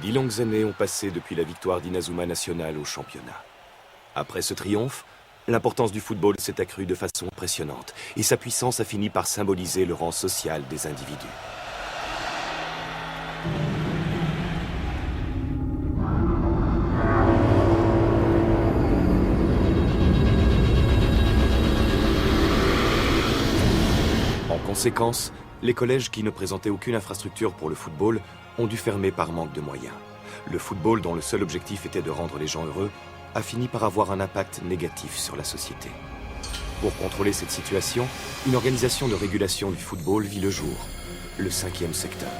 10 longues années ont passé depuis la victoire d'Inazuma National au championnat. Après ce triomphe, l'importance du football s'est accrue de façon impressionnante et sa puissance a fini par symboliser le rang social des individus. En conséquence, les collèges qui ne présentaient aucune infrastructure pour le football ont dû fermer par manque de moyens. Le football, dont le seul objectif était de rendre les gens heureux, a fini par avoir un impact négatif sur la société. Pour contrôler cette situation, une organisation de régulation du football vit le jour, le 5e secteur.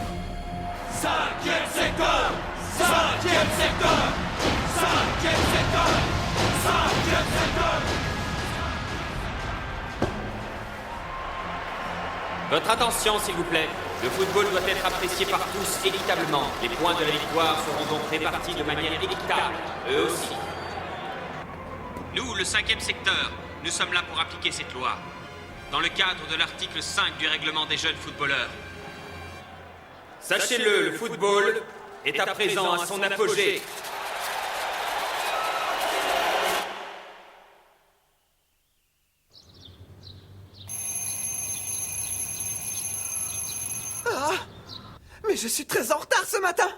5e secteur 5e secteur 5e secteur 5e secteur. Votre attention, s'il vous plaît. Le football doit être apprécié par tous équitablement. Les points de la victoire seront donc répartis de manière équitable, eux aussi. Nous, le 5e secteur, nous sommes là pour appliquer cette loi, dans le cadre de l'article 5 du règlement des jeunes footballeurs. Sachez-le, le football est à présent à son apogée. Mais je suis très en retard ce matin.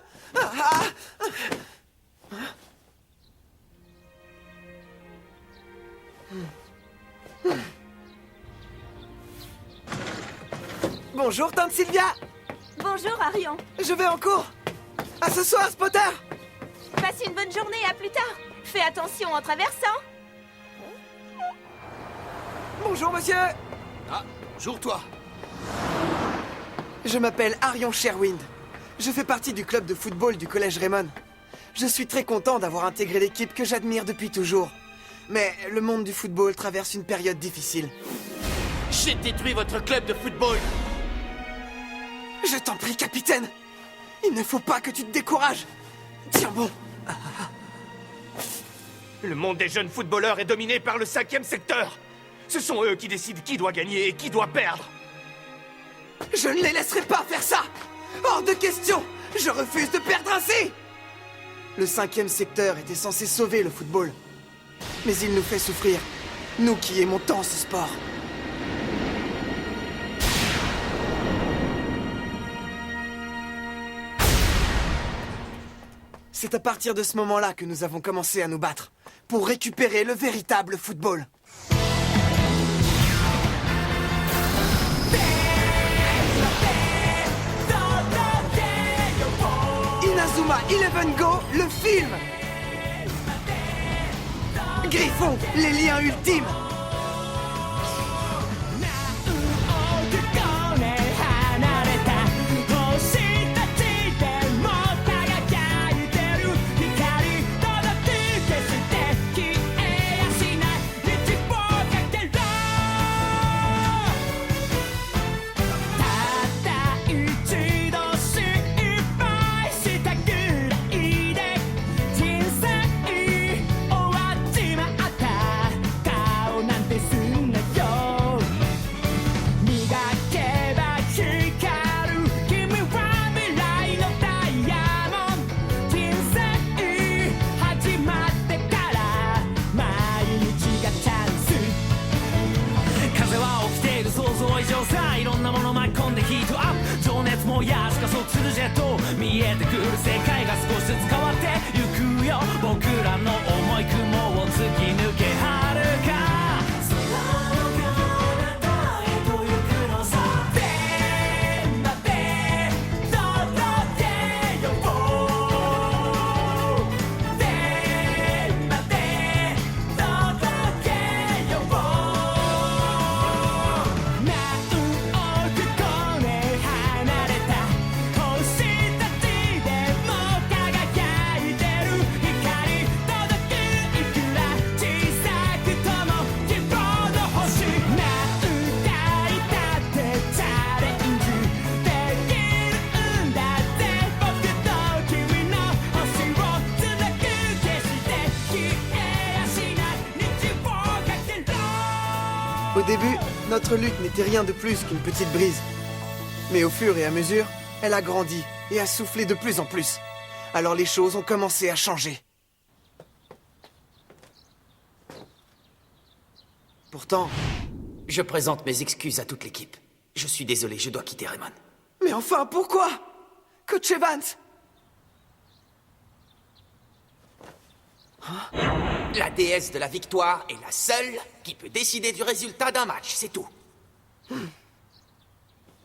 Bonjour, tante Sylvia. Bonjour, Arion. Je vais en cours. À ce soir, Spotter. Passe une bonne journée, à plus tard. Fais attention en traversant. Bonjour, monsieur. Ah, bonjour toi. Je m'appelle Arion Sherwind. Je fais partie du club de football du collège Raymond. Je suis très content d'avoir intégré l'équipe que j'admire depuis toujours. Mais le monde du football traverse une période difficile. J'ai détruit votre club de football. Je t'en prie, capitaine. Il ne faut pas que tu te décourages. Tiens bon. Le monde des jeunes footballeurs est dominé par le 5e secteur. Ce sont eux qui décident qui doit gagner et qui doit perdre. Je ne les laisserai pas faire ça. Hors de question. Je refuse de perdre ainsi. Le 5e secteur était censé sauver le football. Mais il nous fait souffrir. Nous qui aimons tant ce sport. C'est à partir de ce moment-là que nous avons commencé à nous battre. Pour récupérer le véritable football. Inazuma 11 Go, le film. Griffon, les liens ultimes. Au début, notre lutte n'était rien de plus qu'une petite brise. Mais au fur et à mesure, elle a grandi et a soufflé de plus en plus. Alors les choses ont commencé à changer. Pourtant... Je présente mes excuses à toute l'équipe. Je suis désolé, je dois quitter Raymond. Mais enfin, pourquoi? Coach Evans! La déesse de la victoire est la seule qui peut décider du résultat d'un match, c'est tout.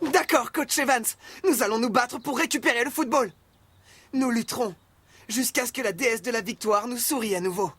D'accord, Coach Evans. Nous allons nous battre pour récupérer le football. Nous lutterons jusqu'à ce que la déesse de la victoire nous sourie à nouveau.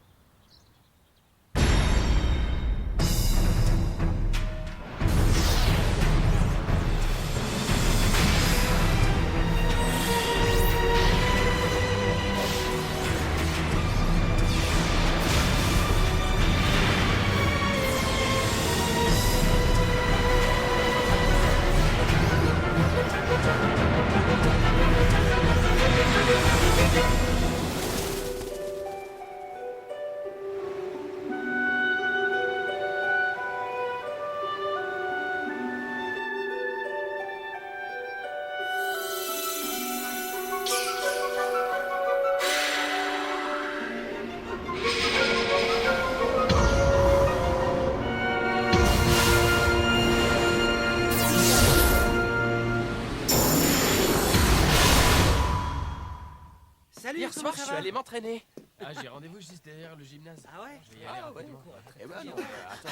Salut, Hier comment soir, ça je suis va? allé m'entraîner. Ah, j'ai rendez-vous juste derrière le gymnase. Ah ouais? Je vais y aller rapidement. Eh ben non, attends.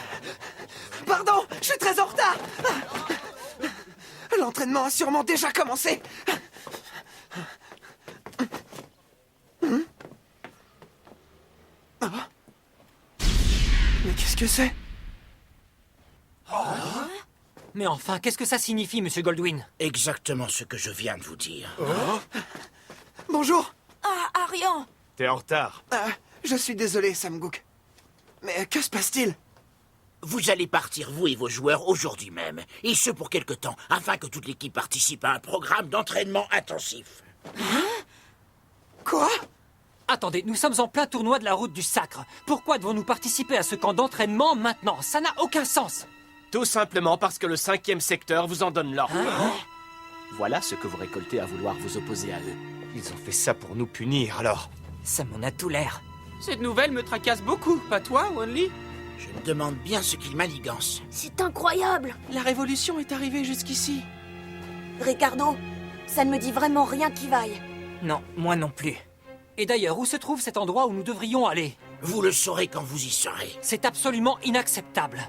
Pardon, je suis très en retard. L'entraînement a sûrement déjà commencé. Ah. Mais qu'est-ce que c'est? Mais enfin, qu'est-ce que ça signifie, Monsieur Goldwyn? Exactement ce que je viens de vous dire. Bonjour. Ah, Arian! T'es en retard. Je suis désolé, Sam Gook. Mais que se passe-t-il? Vous allez partir, vous et vos joueurs, aujourd'hui même. Et ce pour quelque temps, afin que toute l'équipe participe à un programme d'entraînement intensif. Quoi? Attendez, nous sommes en plein tournoi de la route du sacre. Pourquoi devons-nous participer à ce camp d'entraînement maintenant? Ça n'a aucun sens. Tout simplement parce que le 5e secteur vous en donne l'ordre. Voilà ce que vous récoltez à vouloir vous opposer à eux. Ils ont fait ça pour nous punir, alors. Ça m'en a tout l'air. Cette nouvelle me tracasse beaucoup, pas toi, Wanley? Je me demande bien ce qu'ils manigancent. C'est incroyable! La révolution est arrivée jusqu'ici. Ricardo, ça ne me dit vraiment rien qui vaille. Non, moi non plus. Et d'ailleurs, où se trouve cet endroit où nous devrions aller? Vous le saurez quand vous y serez. C'est absolument inacceptable.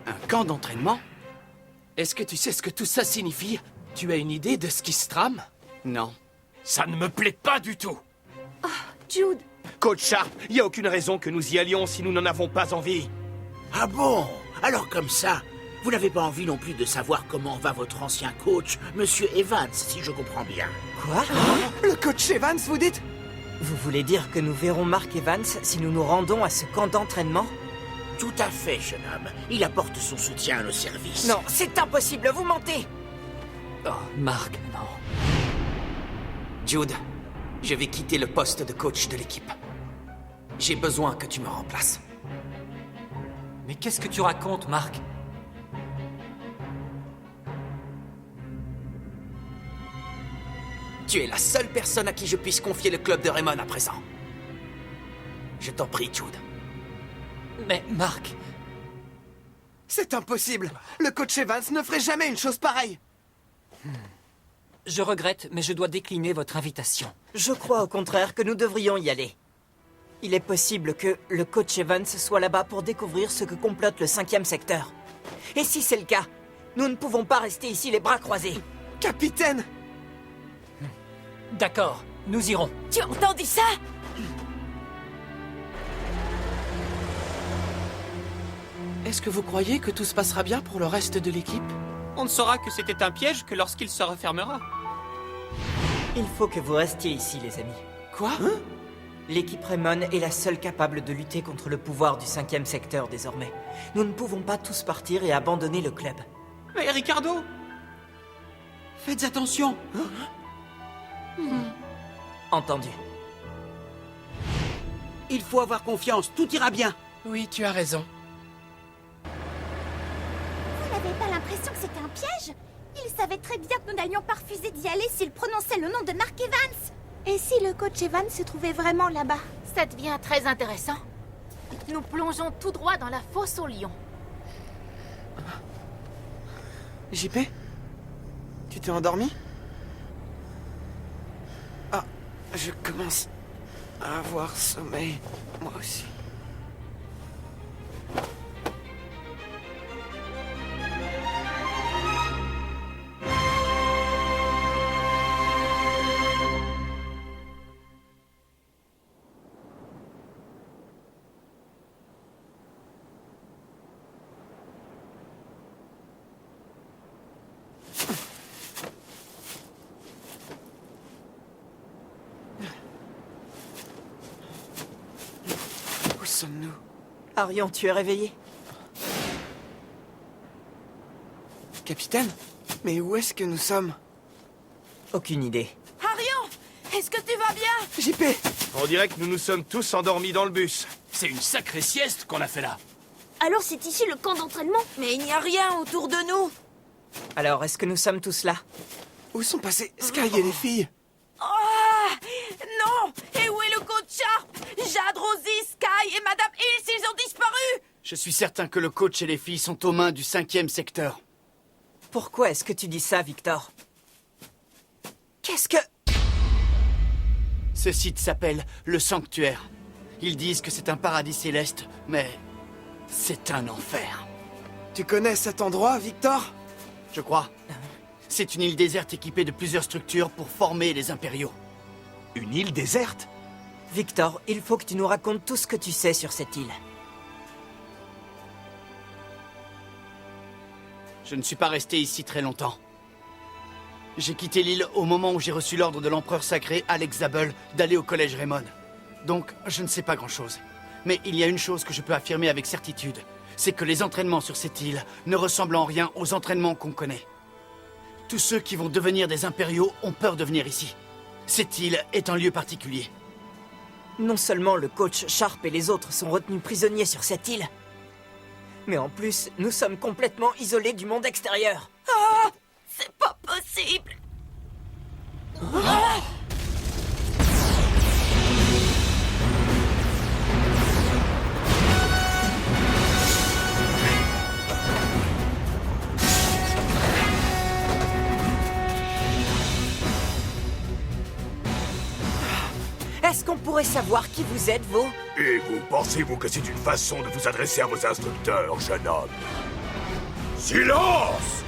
Un camp d'entraînement? Est-ce que tu sais ce que tout ça signifie? Tu as une idée de ce qui se trame? Non. Ça ne me plaît pas du tout. Jude, Coach Sharp, il n'y a aucune raison que nous y allions si nous n'en avons pas envie. Ah bon? Alors comme ça, vous n'avez pas envie non plus de savoir comment va votre ancien coach, Monsieur Evans, si je comprends bien. Quoi? Le coach Evans, vous dites? Vous voulez dire que nous verrons Mark Evans si nous nous rendons à ce camp d'entraînement? Tout à fait, jeune homme. Il apporte son soutien à nos services. Non, c'est impossible, vous mentez! Oh, Mark, non. Jude, je vais quitter le poste de coach de l'équipe. J'ai besoin que tu me remplaces. Mais qu'est-ce que tu racontes, Mark? Tu es la seule personne à qui je puisse confier le club de Raymond à présent. Je t'en prie, Jude. Mais, Mark... C'est impossible. Le coach Evans ne ferait jamais une chose pareille. Je regrette, mais je dois décliner votre invitation. Je crois au contraire que nous devrions y aller. Il est possible que le coach Evans soit là-bas pour découvrir ce que complote le 5e secteur. Et si c'est le cas, nous ne pouvons pas rester ici les bras croisés. Capitaine! D'accord, nous irons. tu as entendu ça? Est-ce que vous croyez que tout se passera bien pour le reste de l'équipe? On ne saura que c'était un piège que lorsqu'il se refermera. Il faut que vous restiez ici, les amis. Quoi? L'équipe Raymond est la seule capable de lutter contre le pouvoir du 5e secteur désormais. Nous ne pouvons pas tous partir et abandonner le club. Mais Ricardo! Faites attention. Entendu. Il faut avoir confiance, tout ira bien. Oui, tu as raison. Vous n'avez pas l'impression que c'était un piège? Il savait très bien que nous n'allions pas refuser d'y aller s'il prononçait le nom de Mark Evans. Et si le coach Evan se trouvait vraiment là-bas? Ça devient très intéressant. Nous plongeons tout droit dans la fosse aux lions. JP? Tu t'es endormi? Ah, je commence à avoir sommeil, moi aussi. Où sommes-nous? Arion, tu es réveillé? Capitaine? Mais où est-ce que nous sommes? Aucune idée. Arion, est-ce que tu vas bien? JP! On dirait que nous nous sommes tous endormis dans le bus. C'est une sacrée sieste qu'on a fait là. Alors c'est ici le camp d'entraînement? Mais il n'y a rien autour de nous. Alors, est-ce que nous sommes tous là? Où sont passés Sky et les filles? Ah non! Et où est le coach Sharp? Jade, Rosie, Sky et Madame Hills, ils ont disparu! Je suis certain que le coach et les filles sont aux mains du 5e secteur. Pourquoi est-ce que tu dis ça, Victor? Qu'est-ce que... Ce site s'appelle le Sanctuaire. Ils disent que c'est un paradis céleste, mais c'est un enfer. Tu connais cet endroit, Victor? Je crois. C'est une île déserte équipée de plusieurs structures pour former les impériaux. Une île déserte? Victor, il faut que tu nous racontes tout ce que tu sais sur cette île. Je ne suis pas resté ici très longtemps. J'ai quitté l'île au moment où j'ai reçu l'ordre de l'empereur sacré Alex Zabel d'aller au collège Raymond. Donc, je ne sais pas grand-chose. Mais il y a une chose que je peux affirmer avec certitude. C'est que les entraînements sur cette île ne ressemblent en rien aux entraînements qu'on connaît. Tous ceux qui vont devenir des impériaux ont peur de venir ici. Cette île est un lieu particulier. Non seulement le coach Sharp et les autres sont retenus prisonniers sur cette île, mais en plus, nous sommes complètement isolés du monde extérieur. Ah! C'est pas possible! Ah! Est-ce qu'on pourrait savoir qui vous êtes, vous? Et vous, pensez-vous que c'est une façon de vous adresser à vos instructeurs, jeune homme? Silence!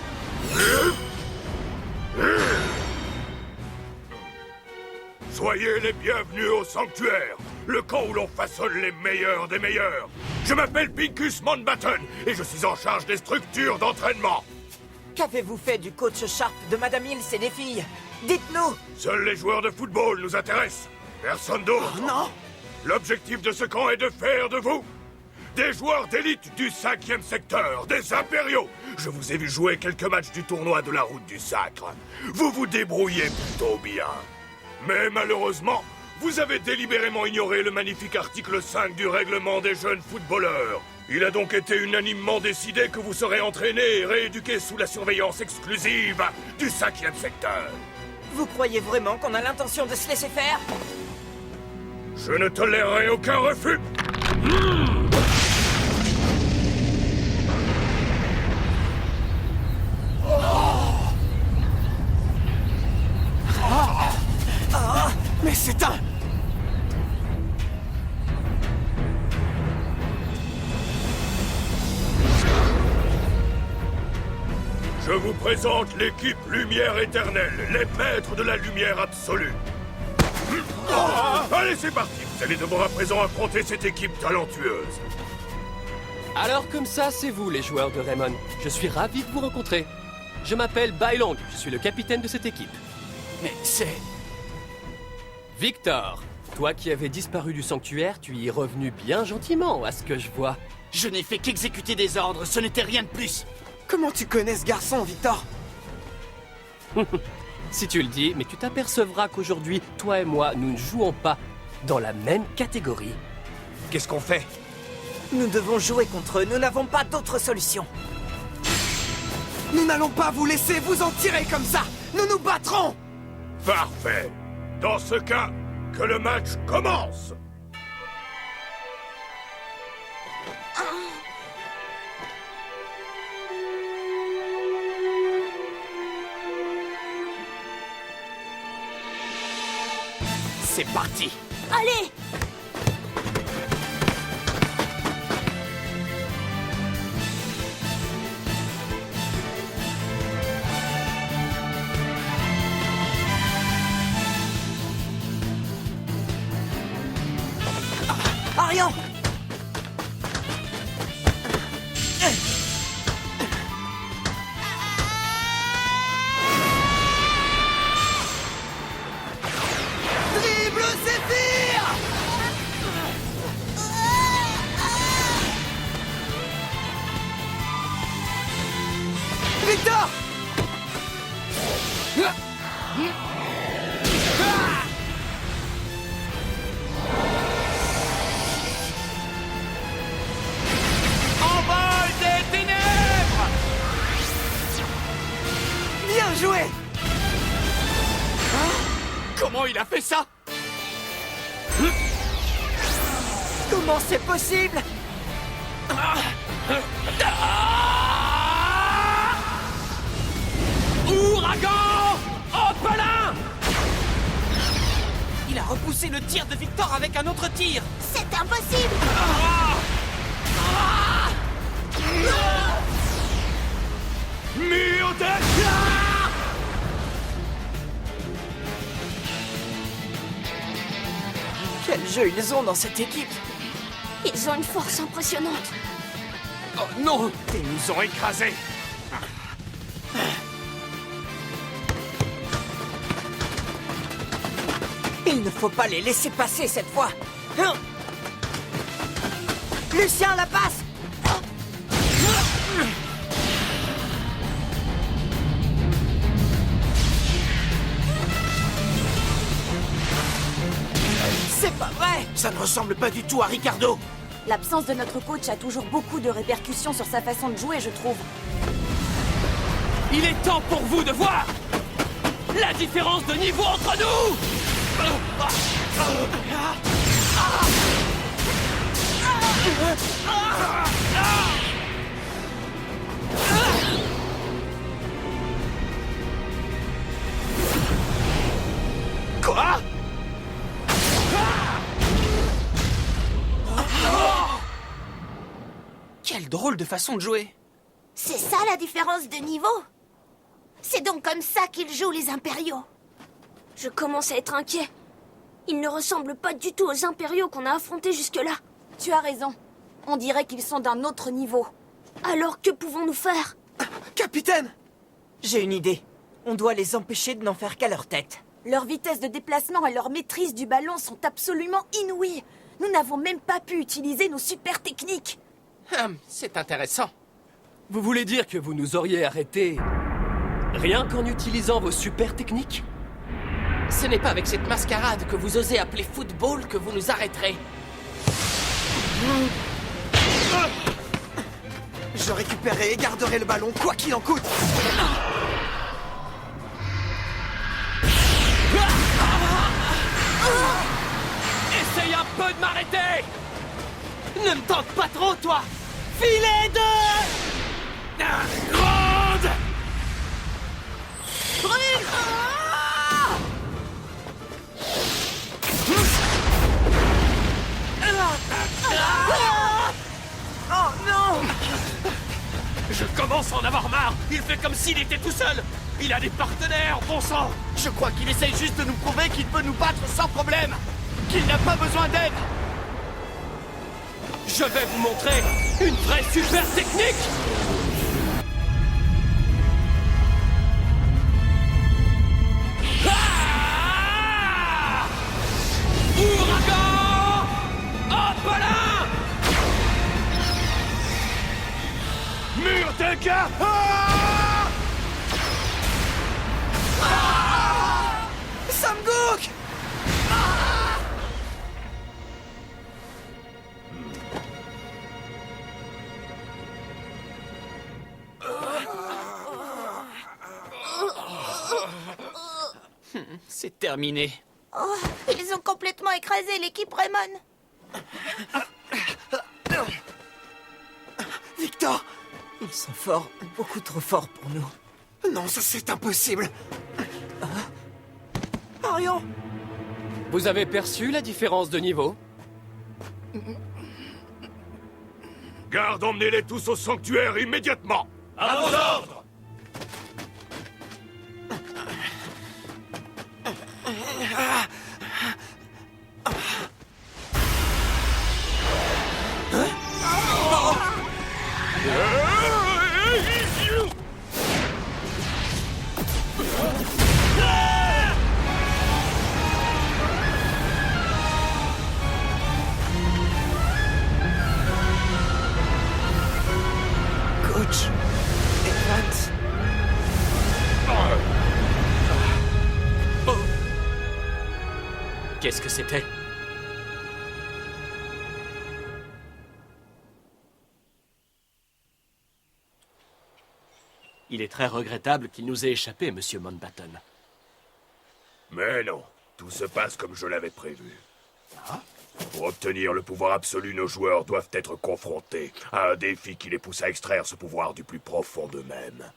Soyez les bienvenus au Sanctuaire, le camp où l'on façonne les meilleurs des meilleurs. Je m'appelle Pincus Mountbatten et je suis en charge des structures d'entraînement. Qu'avez-vous fait du coach Sharp, de Madame Hills et des filles? Dites-nous! Seuls les joueurs de football nous intéressent. Personne d'autre. Oh non! L'objectif de ce camp est de faire de vous des joueurs d'élite du 5e secteur, des impériaux. Je vous ai vu jouer quelques matchs du tournoi de la route du sacre. Vous vous débrouillez plutôt bien. Mais malheureusement, vous avez délibérément ignoré le magnifique article 5 du règlement des jeunes footballeurs. Il a donc été unanimement décidé que vous serez entraînés et rééduqués sous la surveillance exclusive du 5e secteur. Vous croyez vraiment qu'on a l'intention de se laisser faire? Je ne tolérerai aucun refus. Mais c'est un... Je vous présente l'équipe Lumière Éternelle, les maîtres de la lumière absolue. Allez, c'est parti. Vous allez devoir à présent affronter cette équipe talentueuse. Alors comme ça, c'est vous les joueurs de Raymond. Je suis ravi de vous rencontrer. Je m'appelle Bailong, je suis le capitaine de cette équipe. Mais c'est... Victor, toi qui avais disparu du sanctuaire, tu y es revenu bien gentiment, à ce que je vois. Je n'ai fait qu'exécuter des ordres, ce n'était rien de plus. Comment tu connais ce garçon, Victor? Si tu le dis, mais tu t'apercevras qu'aujourd'hui, toi et moi, nous ne jouons pas dans la même catégorie. Qu'est-ce qu'on fait? Nous devons jouer contre eux, nous n'avons pas d'autre solution. Nous n'allons pas vous laisser vous en tirer comme ça. Nous nous battrons. Parfait. Dans ce cas, que le match commence! C'est parti! Allez! Arian! Dribble Zéphyr! Victor! Envol des ténèbres! Bien joué! Comment il a fait ça? Comment c'est possible? Ouragan! Opelin! Il a repoussé le tir de Victor avec un autre tir. C'est impossible! Mur de... Quel jeu ils ont dans cette équipe! Ils ont une force impressionnante. Oh non! Ils nous ont écrasés. Il ne faut pas les laisser passer cette fois! Lucien, la passe! C'est pas vrai! Ça ne ressemble pas du tout à Ricardo. L'absence de notre coach a toujours beaucoup de répercussions sur sa façon de jouer, je trouve. Il est temps pour vous de voir la différence de niveau entre nous! Quoi? Quelle drôle de façon de jouer. C'est ça la différence de niveau? C'est donc comme ça qu'ils jouent les impériaux. Je commence à être inquiet. Ils ne ressemblent pas du tout aux impériaux qu'on a affrontés jusque-là. Tu as raison. On dirait qu'ils sont d'un autre niveau. Alors que pouvons-nous faire? Capitaine! J'ai une idée. On doit les empêcher de n'en faire qu'à leur tête. Leur vitesse de déplacement et leur maîtrise du ballon sont absolument inouïes. Nous n'avons même pas pu utiliser nos super techniques. C'est intéressant. Vous voulez dire que vous nous auriez arrêtés rien qu'en utilisant vos super techniques? Ce n'est pas avec cette mascarade que vous osez appeler football que vous nous arrêterez. Je récupérerai et garderai le ballon, quoi qu'il en coûte! Essaye un peu de m'arrêter! Ne me tente pas trop, toi! Filet de... Grande! Oh non! Je commence à en avoir marre. Il fait comme s'il était tout seul. Il a des partenaires, bon sang. Je crois qu'il essaye juste de nous prouver qu'il peut nous battre sans problème. Qu'il n'a pas besoin d'aide. Je vais vous montrer une vraie super technique! Ah! Ouragan! Opelin! Mur de gars! Samgook! C'est terminé. Oh, ils ont complètement écrasé l'équipe Raymond. Victor! Ils sont forts, beaucoup trop forts pour nous. Non, ça c'est impossible. Arion! Vous avez perçu la différence de niveau? Garde, emmenez-les tous au sanctuaire immédiatement. À vos ordres. Coach Evans. Qu'est-ce que c'était? Il est très regrettable qu'il nous ait échappé, Monsieur Mountbatten. Mais non, tout se passe comme je l'avais prévu. Pour obtenir le pouvoir absolu, nos joueurs doivent être confrontés à un défi qui les pousse à extraire ce pouvoir du plus profond d'eux-mêmes.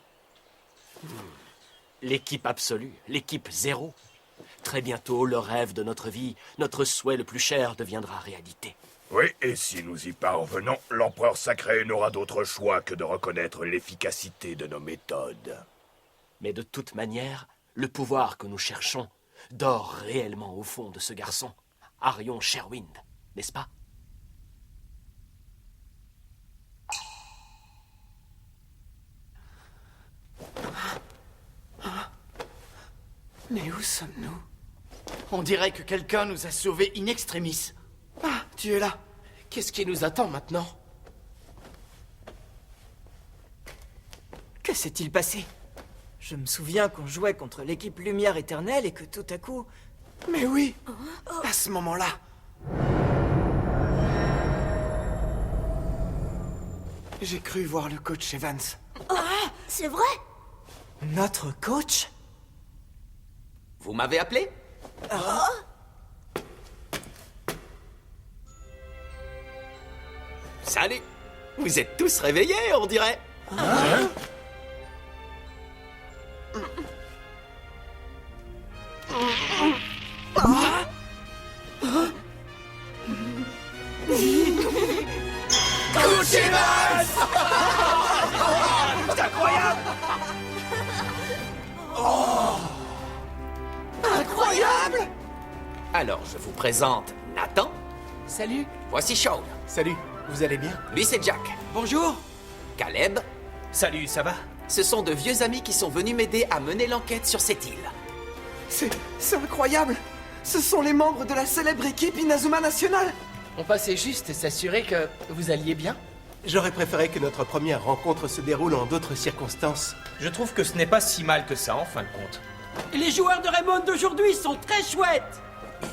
L'équipe absolue, l'équipe zéro. Très bientôt, le rêve de notre vie, notre souhait le plus cher deviendra réalité. Oui, et si nous y parvenons, l'empereur sacré n'aura d'autre choix que de reconnaître l'efficacité de nos méthodes. Mais de toute manière, le pouvoir que nous cherchons dort réellement au fond de ce garçon, Arion Sherwind, n'est-ce pas? Mais où sommes-nous? On dirait que quelqu'un nous a sauvés in extremis. Ah, tu es là. Qu'est-ce qui nous attend maintenant? Que s'est-il passé? Je me souviens qu'on jouait contre l'équipe Lumière Éternelle et que tout à coup... Mais oui, à ce moment-là. J'ai cru voir le coach Evans. C'est vrai? Notre coach? Vous m'avez appelé? Salut! Vous êtes tous réveillés, on dirait. Coach Evans! C'est incroyable! Incroyable! Alors, je vous présente Nathan. Salut. Voici Shaun. Salut, vous allez bien? Lui, c'est Jack. Bonjour. Caleb. Salut, ça va? Ce sont de vieux amis qui sont venus m'aider à mener l'enquête sur cette île. C'est incroyable! Ce sont les membres de la célèbre équipe Inazuma National! On passait juste s'assurer que vous alliez bien. J'aurais préféré que notre première rencontre se déroule en d'autres circonstances. Je trouve que ce n'est pas si mal que ça, en fin de compte. Les joueurs de Raymond d'aujourd'hui sont très chouettes.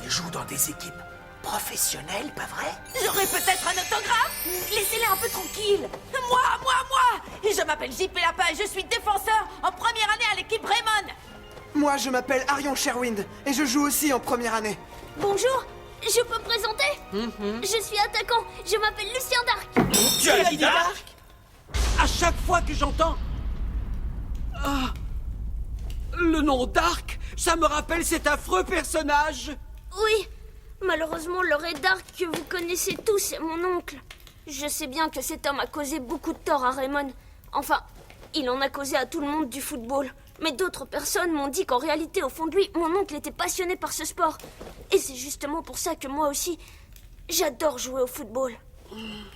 Ils jouent dans des équipes professionnelles, pas vrai? J'aurais peut-être un autographe? Laissez-les un peu tranquilles. Moi! Je m'appelle JP Lapin et je suis défenseur en première année à l'équipe Raymond. Moi, je m'appelle Arion Sherwind et je joue aussi en première année. Bonjour, je peux me présenter? Je suis attaquant, je m'appelle Lucien Dark. Tu as dit Dark? À chaque fois que j'entends... le nom Dark, ça me rappelle cet affreux personnage. Oui, malheureusement, le Ray Dark que vous connaissez tous est mon oncle. Je sais bien que cet homme a causé beaucoup de tort à Raymond. Enfin, il en a causé à tout le monde du football. Mais d'autres personnes m'ont dit qu'en réalité, au fond de lui, mon oncle était passionné par ce sport. Et c'est justement pour ça que moi aussi, j'adore jouer au football.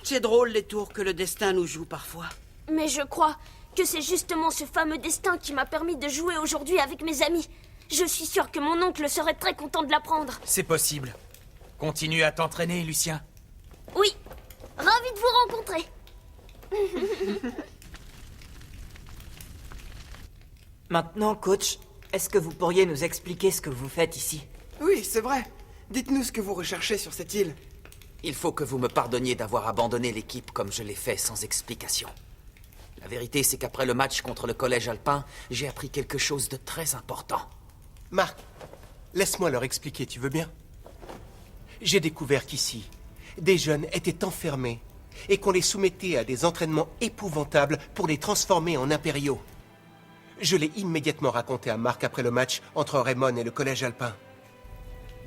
C'est drôle les tours que le destin nous joue parfois. Mais je crois que c'est justement ce fameux destin qui m'a permis de jouer aujourd'hui avec mes amis. Je suis sûre que mon oncle serait très content de l'apprendre. C'est possible. Continue à t'entraîner, Lucien. Oui, ravi de vous rencontrer. Maintenant, coach, est-ce que vous pourriez nous expliquer ce que vous faites ici? Oui, c'est vrai. Dites-nous ce que vous recherchez sur cette île. Il faut que vous me pardonniez d'avoir abandonné l'équipe comme je l'ai fait sans explication. La vérité, c'est qu'après le match contre le collège alpin, j'ai appris quelque chose de très important. Marc, Laisse-moi leur expliquer, tu veux bien? J'ai découvert qu'ici, des jeunes étaient enfermés et qu'on les soumettait à des entraînements épouvantables pour les transformer en impériaux. Je l'ai immédiatement raconté à Marc après le match entre Raymond et le collège alpin.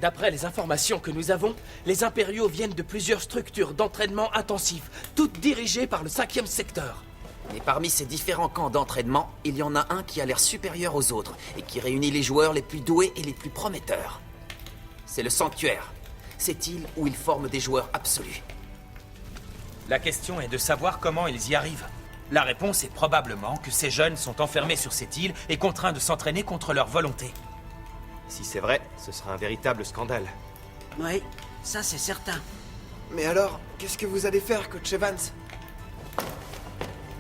D'après les informations que nous avons, les impériaux viennent de plusieurs structures d'entraînement intensif, toutes dirigées par le 5e secteur. Et parmi ces différents camps d'entraînement, il y en a un qui a l'air supérieur aux autres et qui réunit les joueurs les plus doués et les plus prometteurs. C'est le Sanctuaire, cette île où ils forment des joueurs absolus. La question est de savoir comment ils y arrivent. La réponse est probablement que ces jeunes sont enfermés sur cette île et contraints de s'entraîner contre leur volonté. Si c'est vrai, ce sera un véritable scandale. Oui, ça c'est certain. Mais alors, qu'est-ce que vous allez faire, coach Evans?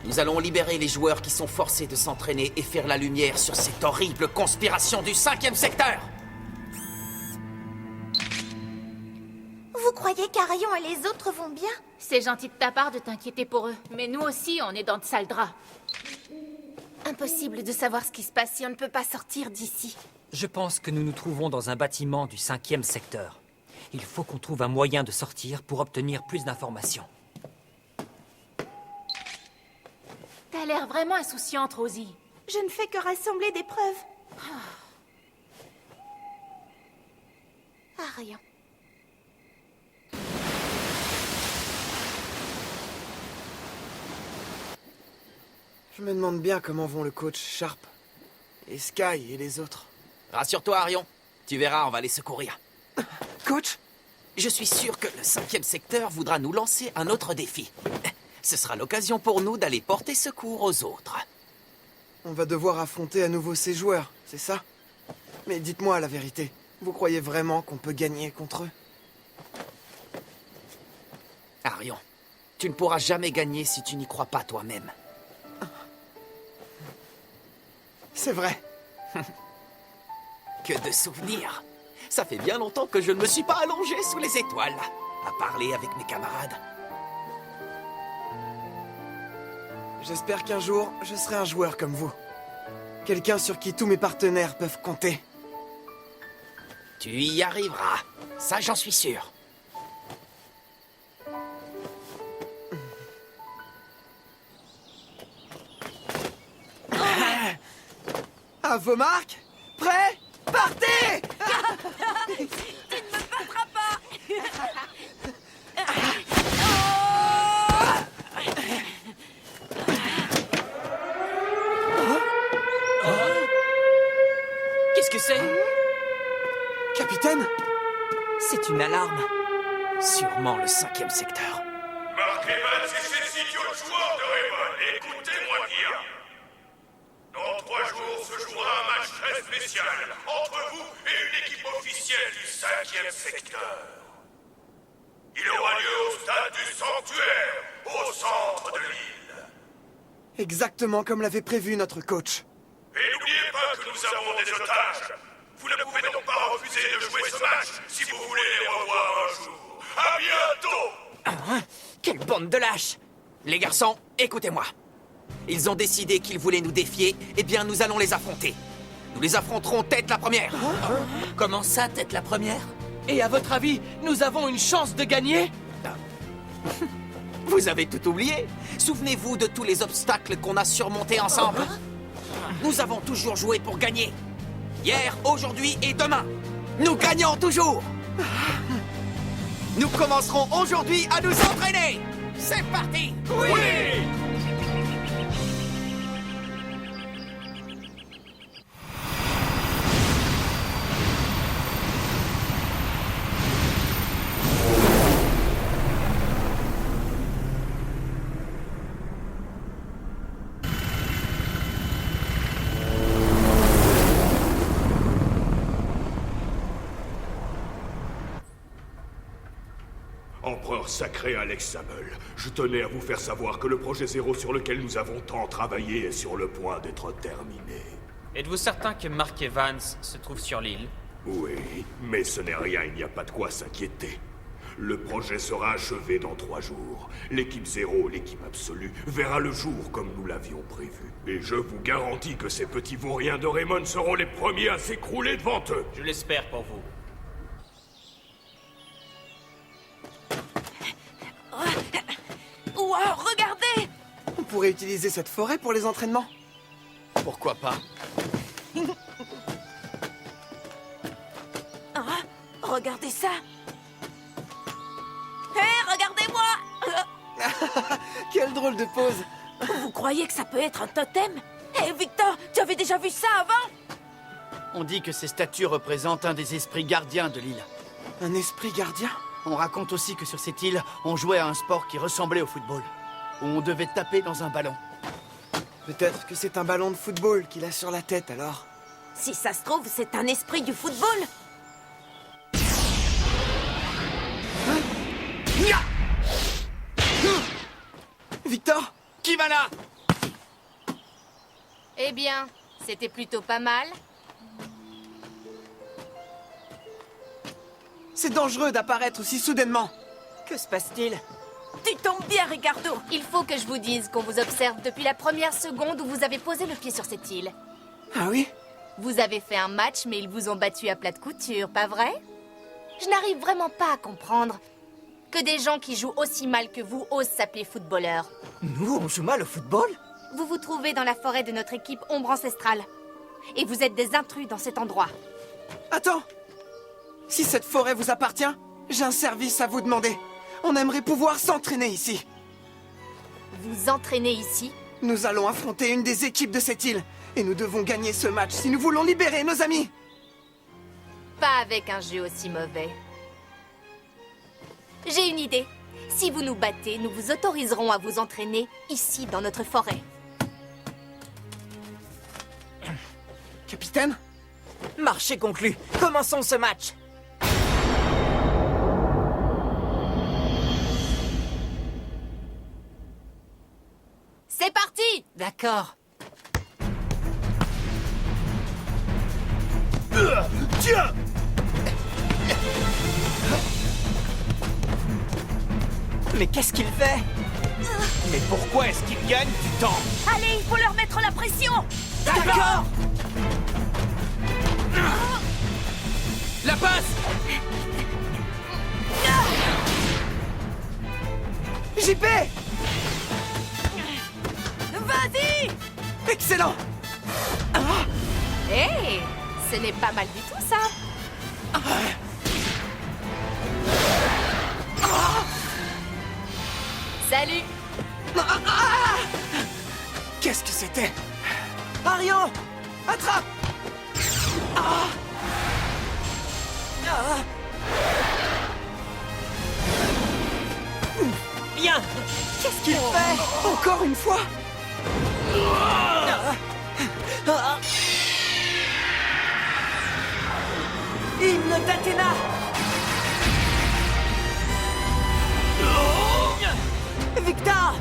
Nous allons libérer les joueurs qui sont forcés de s'entraîner et faire la lumière sur cette horrible conspiration du 5e secteur. Vous croyez qu'Arion et les autres vont bien? C'est gentil de ta part de t'inquiéter pour eux, mais nous aussi, on est dans de sales draps. Impossible de savoir ce qui se passe si on ne peut pas sortir d'ici. Je pense que nous nous trouvons dans un bâtiment du 5e secteur. Il faut qu'on trouve un moyen de sortir pour obtenir plus d'informations. T'as l'air vraiment insouciante, Rosie. Je ne fais que rassembler des preuves. Arion. Je me demande bien comment vont le coach Sharp, et Sky et les autres. Rassure-toi, Arion. Tu verras, on va les secourir. Coach? Je suis sûr que le 5e secteur voudra nous lancer un autre défi. Ce sera l'occasion pour nous d'aller porter secours aux autres. On va devoir affronter à nouveau ces joueurs, c'est ça? Mais dites-moi la vérité. Vous croyez vraiment qu'on peut gagner contre eux? Arion, tu ne pourras jamais gagner si tu n'y crois pas toi-même. C'est vrai. Que de souvenirs. Ça fait bien longtemps que je ne me suis pas allongé sous les étoiles, à parler avec mes camarades. J'espère qu'un jour, je serai un joueur comme vous. Quelqu'un sur qui tous mes partenaires peuvent compter. Tu y arriveras. Ça, j'en suis sûr. À vos marques? Prêts? Partez! Tu ne me battras pas! Qu'est-ce que c'est? Capitaine? C'est une alarme. Sûrement le 5e secteur. Marc Evans et ces idiots joueurs de Raymond, écoutez-moi bien. Dans 3 jours se jouera un match très spécial entre vous et une équipe officielle du 5e secteur. Il aura lieu au stade du Sanctuaire, au centre de l'île. Exactement comme l'avait prévu notre coach. Et n'oubliez pas que nous avons des otages. Vous ne pouvez donc pas refuser de jouer ce match si vous voulez les revoir un jour. À bientôt! Quelle bande de lâches! Les garçons, écoutez-moi. Ils ont décidé qu'ils voulaient nous défier, eh bien nous allons les affronter. Nous les affronterons tête la première. Comment ça, tête la première? Et à votre avis, nous avons une chance de gagner? Vous avez tout oublié? Souvenez-vous de tous les obstacles qu'on a surmontés ensemble. Nous avons toujours joué pour gagner. Hier, aujourd'hui et demain. Nous gagnons toujours. Nous commencerons aujourd'hui à nous entraîner. C'est parti! Oui! Empereur sacré Alex Zabel, je tenais à vous faire savoir que le projet Zéro sur lequel nous avons tant travaillé est sur le point d'être terminé. Êtes-vous certain que Mark Evans se trouve sur l'île? Oui, mais ce n'est rien, il n'y a pas de quoi s'inquiéter. Le projet sera achevé dans 3 jours. L'équipe 0, l'équipe absolue, verra le jour comme nous l'avions prévu. Et je vous garantis que ces petits vauriens de Raymond seront les premiers à s'écrouler devant eux. Je l'espère pour vous. Wow, regardez! On pourrait utiliser cette forêt pour les entraînements. Pourquoi pas? Ah, regardez ça! Hé, regardez-moi! Quelle drôle de pose! Vous croyez que ça peut être un totem? Hé, Victor, tu avais déjà vu ça avant? On dit que ces statues représentent un des esprits gardiens de l'île. Un esprit gardien? On raconte aussi que sur cette île, on jouait à un sport qui ressemblait au football, où on devait taper dans un ballon. Peut-être que c'est un ballon de football qu'il a sur la tête, alors. Si ça se trouve, c'est un esprit du football. Victor? Qui va là? Eh bien, c'était plutôt pas mal. C'est dangereux d'apparaître aussi soudainement. Que se passe-t-il? Tu tombes bien, Ricardo. Il faut que je vous dise qu'on vous observe depuis la première seconde où vous avez posé le pied sur cette île. Ah oui? Vous avez fait un match, mais ils vous ont battu à plat de couture, pas vrai? Je n'arrive vraiment pas à comprendre que des gens qui jouent aussi mal que vous osent s'appeler footballeurs. Nous, on joue mal au football? Vous vous trouvez dans la forêt de notre équipe Ombre Ancestrale. Et vous êtes des intrus dans cet endroit. Attends! Si cette forêt vous appartient, j'ai un service à vous demander. On aimerait pouvoir s'entraîner ici. Vous entraînez ici? Nous allons affronter une des équipes de cette île. Et nous devons gagner ce match si nous voulons libérer nos amis. Pas avec un jeu aussi mauvais. J'ai une idée. Si vous nous battez, nous vous autoriserons à vous entraîner ici, dans notre forêt. Capitaine? Marché conclu. Commençons ce match. C'est parti! D'accord. Tiens! Mais qu'est-ce qu'il fait? Mais pourquoi est-ce qu'il gagne du temps? Allez, il faut leur mettre la pression! D'accord! La passe! JP! Vas-y! Excellent! Hé! Ce n'est pas mal du tout, ça! Salut! Qu'est-ce que c'était? Arion! Attrape! Bien! Qu'est-ce qu'il fait? Encore une fois? Hymne d'Athéna! Victor!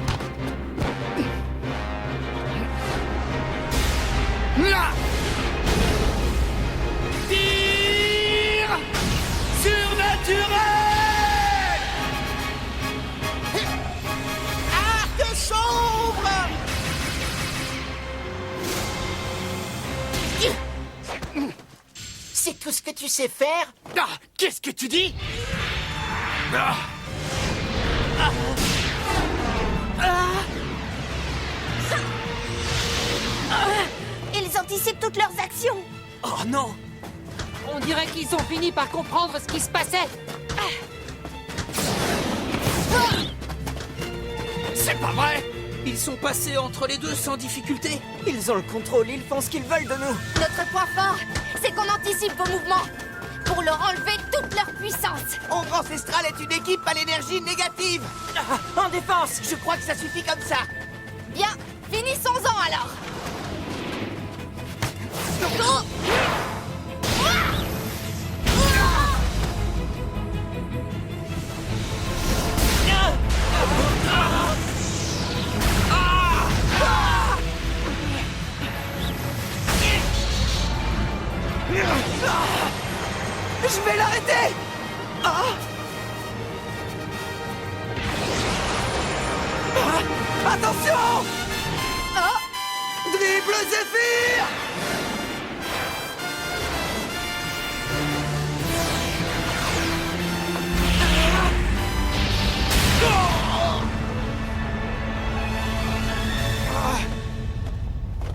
Tir surnaturel! Arc sombre! C'est tout ce que tu sais faire? Ah, qu'est-ce que tu dis? Ils anticipent toutes leurs actions. Oh non! On dirait qu'ils ont fini par comprendre ce qui se passait. C'est pas vrai! Ils sont passés entre les deux sans difficulté. Ils ont le contrôle, ils font ce qu'ils veulent de nous. Notre point fort, c'est qu'on anticipe vos mouvements pour leur enlever toute leur puissance. Ombre Ancestrale est une équipe à l'énergie négative. En défense! Je crois que ça suffit comme ça. Bien, finissons-en alors. Go! Je vais l'arrêter! Attention! Dribble Zéphyr!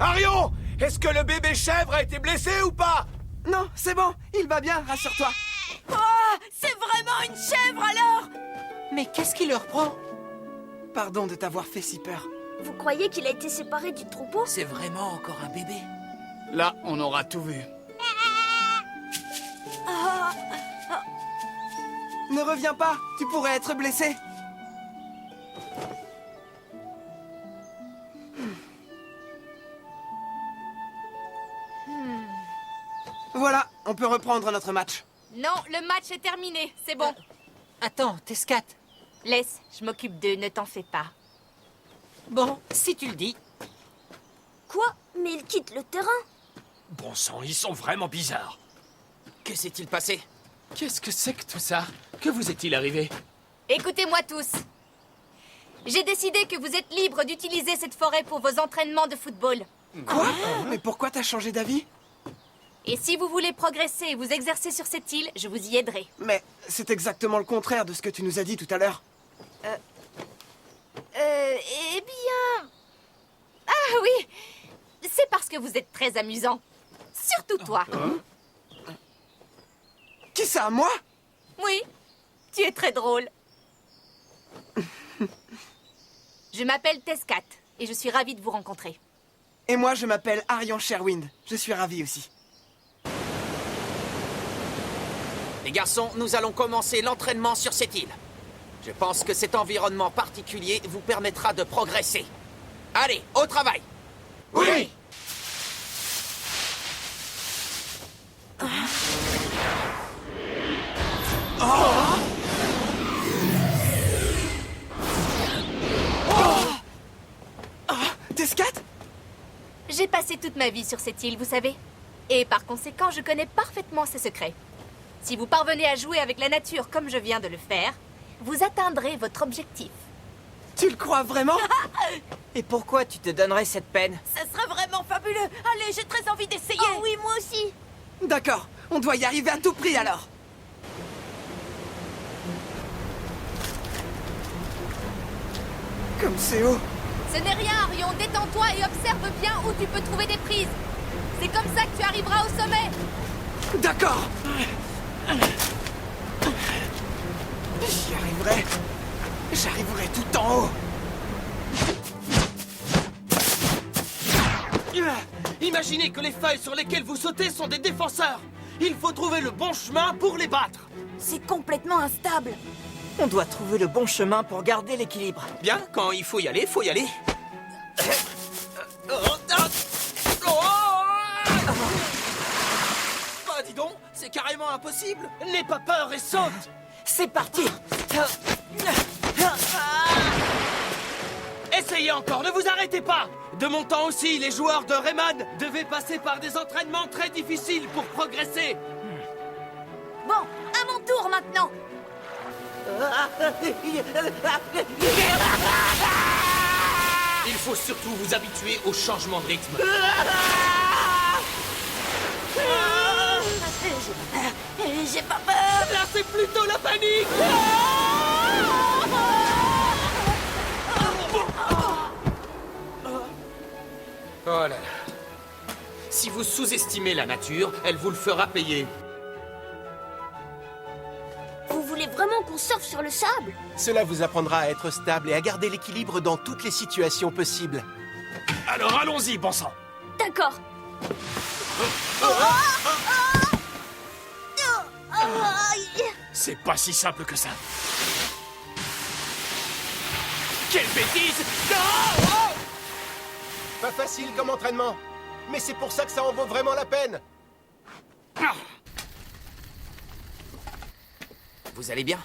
Arion! Est-ce que le bébé chèvre a été blessé ou pas? Non, c'est bon, il va bien, rassure-toi. Oh, c'est vraiment une chèvre alors! Mais qu'est-ce qui leur prend? Pardon de t'avoir fait si peur. Vous croyez qu'il a été séparé du troupeau? C'est vraiment encore un bébé. Là, on aura tout vu. Ne reviens pas, tu pourrais être blessé. Voilà, on peut reprendre notre match. Non, le match est terminé, c'est bon. Attends, Tescat. Laisse, je m'occupe d'eux, ne t'en fais pas. Bon, si tu le dis. Quoi? Mais il quitte le terrain. Bon sang, ils sont vraiment bizarres. Que s'est-il passé? Qu'est-ce que c'est que tout ça? Que vous est-il arrivé? Écoutez-moi tous. J'ai décidé que vous êtes libres d'utiliser cette forêt pour vos entraînements de football. Quoi? Mais pourquoi t'as changé d'avis? Et si vous voulez progresser et vous exercer sur cette île, je vous y aiderai. Mais c'est exactement le contraire de ce que tu nous as dit tout à l'heure. Eh bien... Ah oui, c'est parce que vous êtes très amusant. Surtout toi. Qui ça, moi? Oui, tu es très drôle. Je m'appelle Tescat et je suis ravie de vous rencontrer. Et moi, je m'appelle Arion Sherwind. Je suis ravi aussi. Les garçons, nous allons commencer l'entraînement sur cette île. Je pense que cet environnement particulier vous permettra de progresser. Allez, au travail! Oui! Tescat? J'ai passé toute ma vie sur cette île, vous savez. Et par conséquent, je connais parfaitement ses secrets. Si vous parvenez à jouer avec la nature comme je viens de le faire, vous atteindrez votre objectif. Tu le crois vraiment? Et pourquoi tu te donnerais cette peine? Ça serait vraiment fabuleux. Allez, j'ai très envie d'essayer. Oh oui, moi aussi. D'accord, on doit y arriver à tout prix alors. Comme c'est haut. Ce n'est rien, Arion. Détends-toi et observe bien où tu peux trouver des prises. C'est comme ça que tu arriveras au sommet. D'accord. J'y arriverai. J'arriverai tout en haut. Imaginez que les feuilles sur lesquelles vous sautez sont des défenseurs. Il faut trouver le bon chemin pour les battre. C'est complètement instable. On doit trouver le bon chemin pour garder l'équilibre. Bien, quand il faut y aller, faut y aller. Bah dis donc, c'est carrément impossible. N'aie pas peur et saute. C'est parti. Essayez encore, ne vous arrêtez pas. De mon temps aussi, les joueurs de Rayman devaient passer par des entraînements très difficiles pour progresser. Bon, à mon tour maintenant. Il faut surtout vous habituer au changement de rythme. J'ai pas peur. Là, c'est plutôt la panique. Oh là là. Si vous sous-estimez la nature, elle vous le fera payer. Vous voulez vraiment qu'on surfe sur le sable? Cela vous apprendra à être stable et à garder l'équilibre dans toutes les situations possibles. Alors allons-y, bon sang. D'accord. C'est pas si simple que ça. Quelle bêtise! Non! Pas facile comme entraînement, mais c'est pour ça que ça en vaut vraiment la peine. Vous allez bien?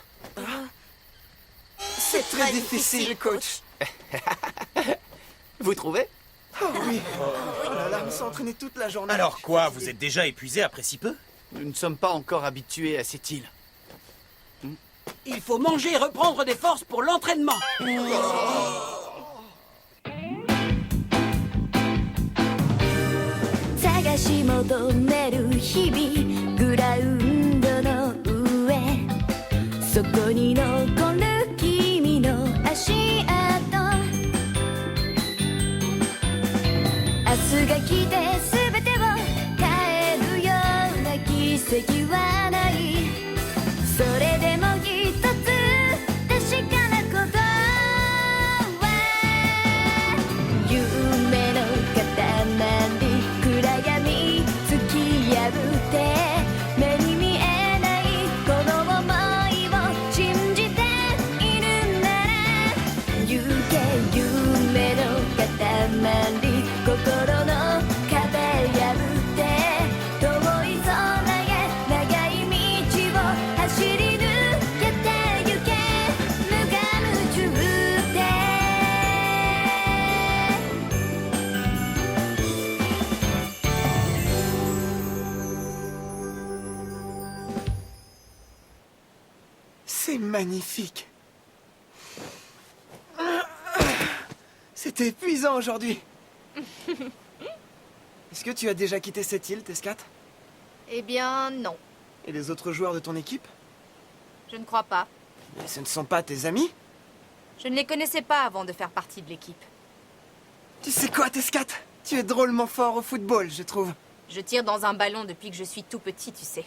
C'est très difficile, coach. Vous trouvez? Oh oui. Oh là là, on s'est entraîné toute la journée. Alors quoi, vous êtes déjà épuisé après si peu? Nous ne sommes pas encore habitués à cette île. Il faut manger et reprendre des forces pour l'entraînement. 探し求める日々グラウンドの上そこに残る君の足跡明日が来て全てを変えるような奇跡はないそれでも一つ確かなことは夢の塊暗闇突き破って目に見えないこの想いを信じているなら行け夢の塊心の壁破って遠い空へ長い道を走り抜けてゆけ無我夢中でC'est magnifique. C'était épuisant aujourd'hui. Est-ce que tu as déjà quitté cette île, Tescat? Eh bien, non. Et les autres joueurs de ton équipe? Je ne crois pas. Mais ce ne sont pas tes amis? Je ne les connaissais pas avant de faire partie de l'équipe. Tu sais quoi, Tescat? Tu es drôlement fort au football, je trouve. Je tire dans un ballon depuis que je suis tout petit, tu sais.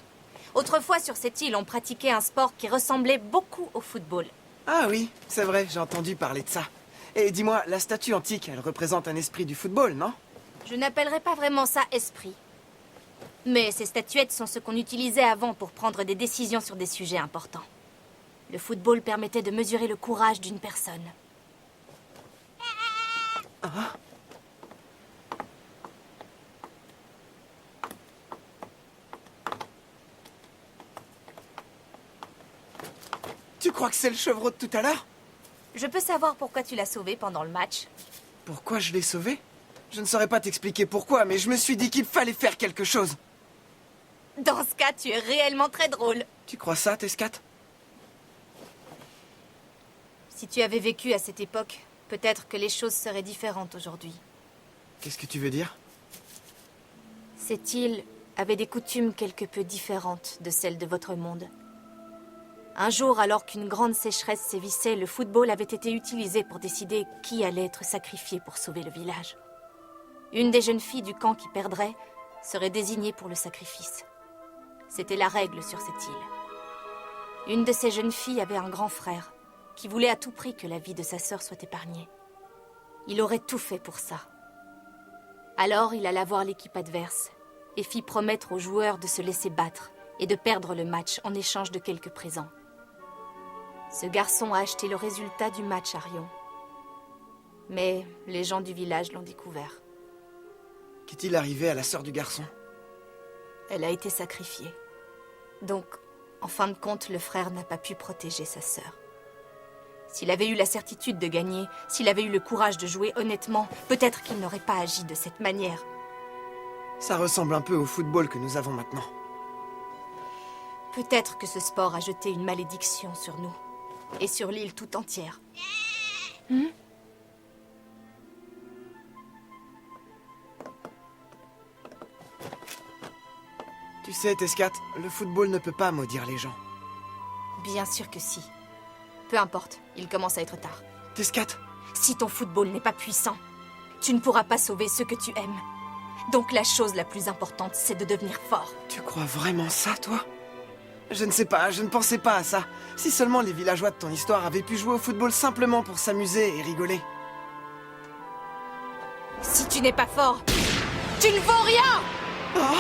Autrefois, sur cette île, on pratiquait un sport qui ressemblait beaucoup au football. Ah oui, c'est vrai, j'ai entendu parler de ça. Et dis-moi, la statue antique, elle représente un esprit du football, non? Je n'appellerais pas vraiment ça esprit. Mais ces statuettes sont ce qu'on utilisait avant pour prendre des décisions sur des sujets importants. Le football permettait de mesurer le courage d'une personne. Ah. Tu crois que c'est le chevreau de tout à l'heure? Je peux savoir pourquoi tu l'as sauvé pendant le match? Pourquoi je l'ai sauvé? Je ne saurais pas t'expliquer pourquoi, mais je me suis dit qu'il fallait faire quelque chose. Dans ce cas, tu es réellement très drôle. Tu crois ça, Tescat? Si tu avais vécu à cette époque, peut-être que les choses seraient différentes aujourd'hui. Qu'est-ce que tu veux dire? Cette île avait des coutumes quelque peu différentes de celles de votre monde. Un jour, alors qu'une grande sécheresse sévissait, le football avait été utilisé pour décider qui allait être sacrifié pour sauver le village. Une des jeunes filles du camp qui perdrait serait désignée pour le sacrifice. C'était la règle sur cette île. Une de ces jeunes filles avait un grand frère qui voulait à tout prix que la vie de sa sœur soit épargnée. Il aurait tout fait pour ça. Alors il alla voir l'équipe adverse et fit promettre aux joueurs de se laisser battre et de perdre le match en échange de quelques présents. Ce garçon a acheté le résultat du match à Rion. Mais les gens du village l'ont découvert. Qu'est-il arrivé à la sœur du garçon? Elle a été sacrifiée. Donc, en fin de compte, le frère n'a pas pu protéger sa sœur. S'il avait eu la certitude de gagner, s'il avait eu le courage de jouer honnêtement, peut-être qu'il n'aurait pas agi de cette manière. Ça ressemble un peu au football que nous avons maintenant. Peut-être que ce sport a jeté une malédiction sur nous. Et sur l'île tout entière. Tu sais, Tescat, le football ne peut pas maudire les gens. Bien sûr que si. Peu importe, il commence à être tard. Tescat! Si ton football n'est pas puissant, tu ne pourras pas sauver ceux que tu aimes. Donc la chose la plus importante, c'est de devenir fort. Tu crois vraiment ça, toi? Je ne sais pas, je ne pensais pas à ça. Si seulement les villageois de ton histoire avaient pu jouer au football simplement pour s'amuser et rigoler. Si tu n'es pas fort, tu ne vaux rien! Oh!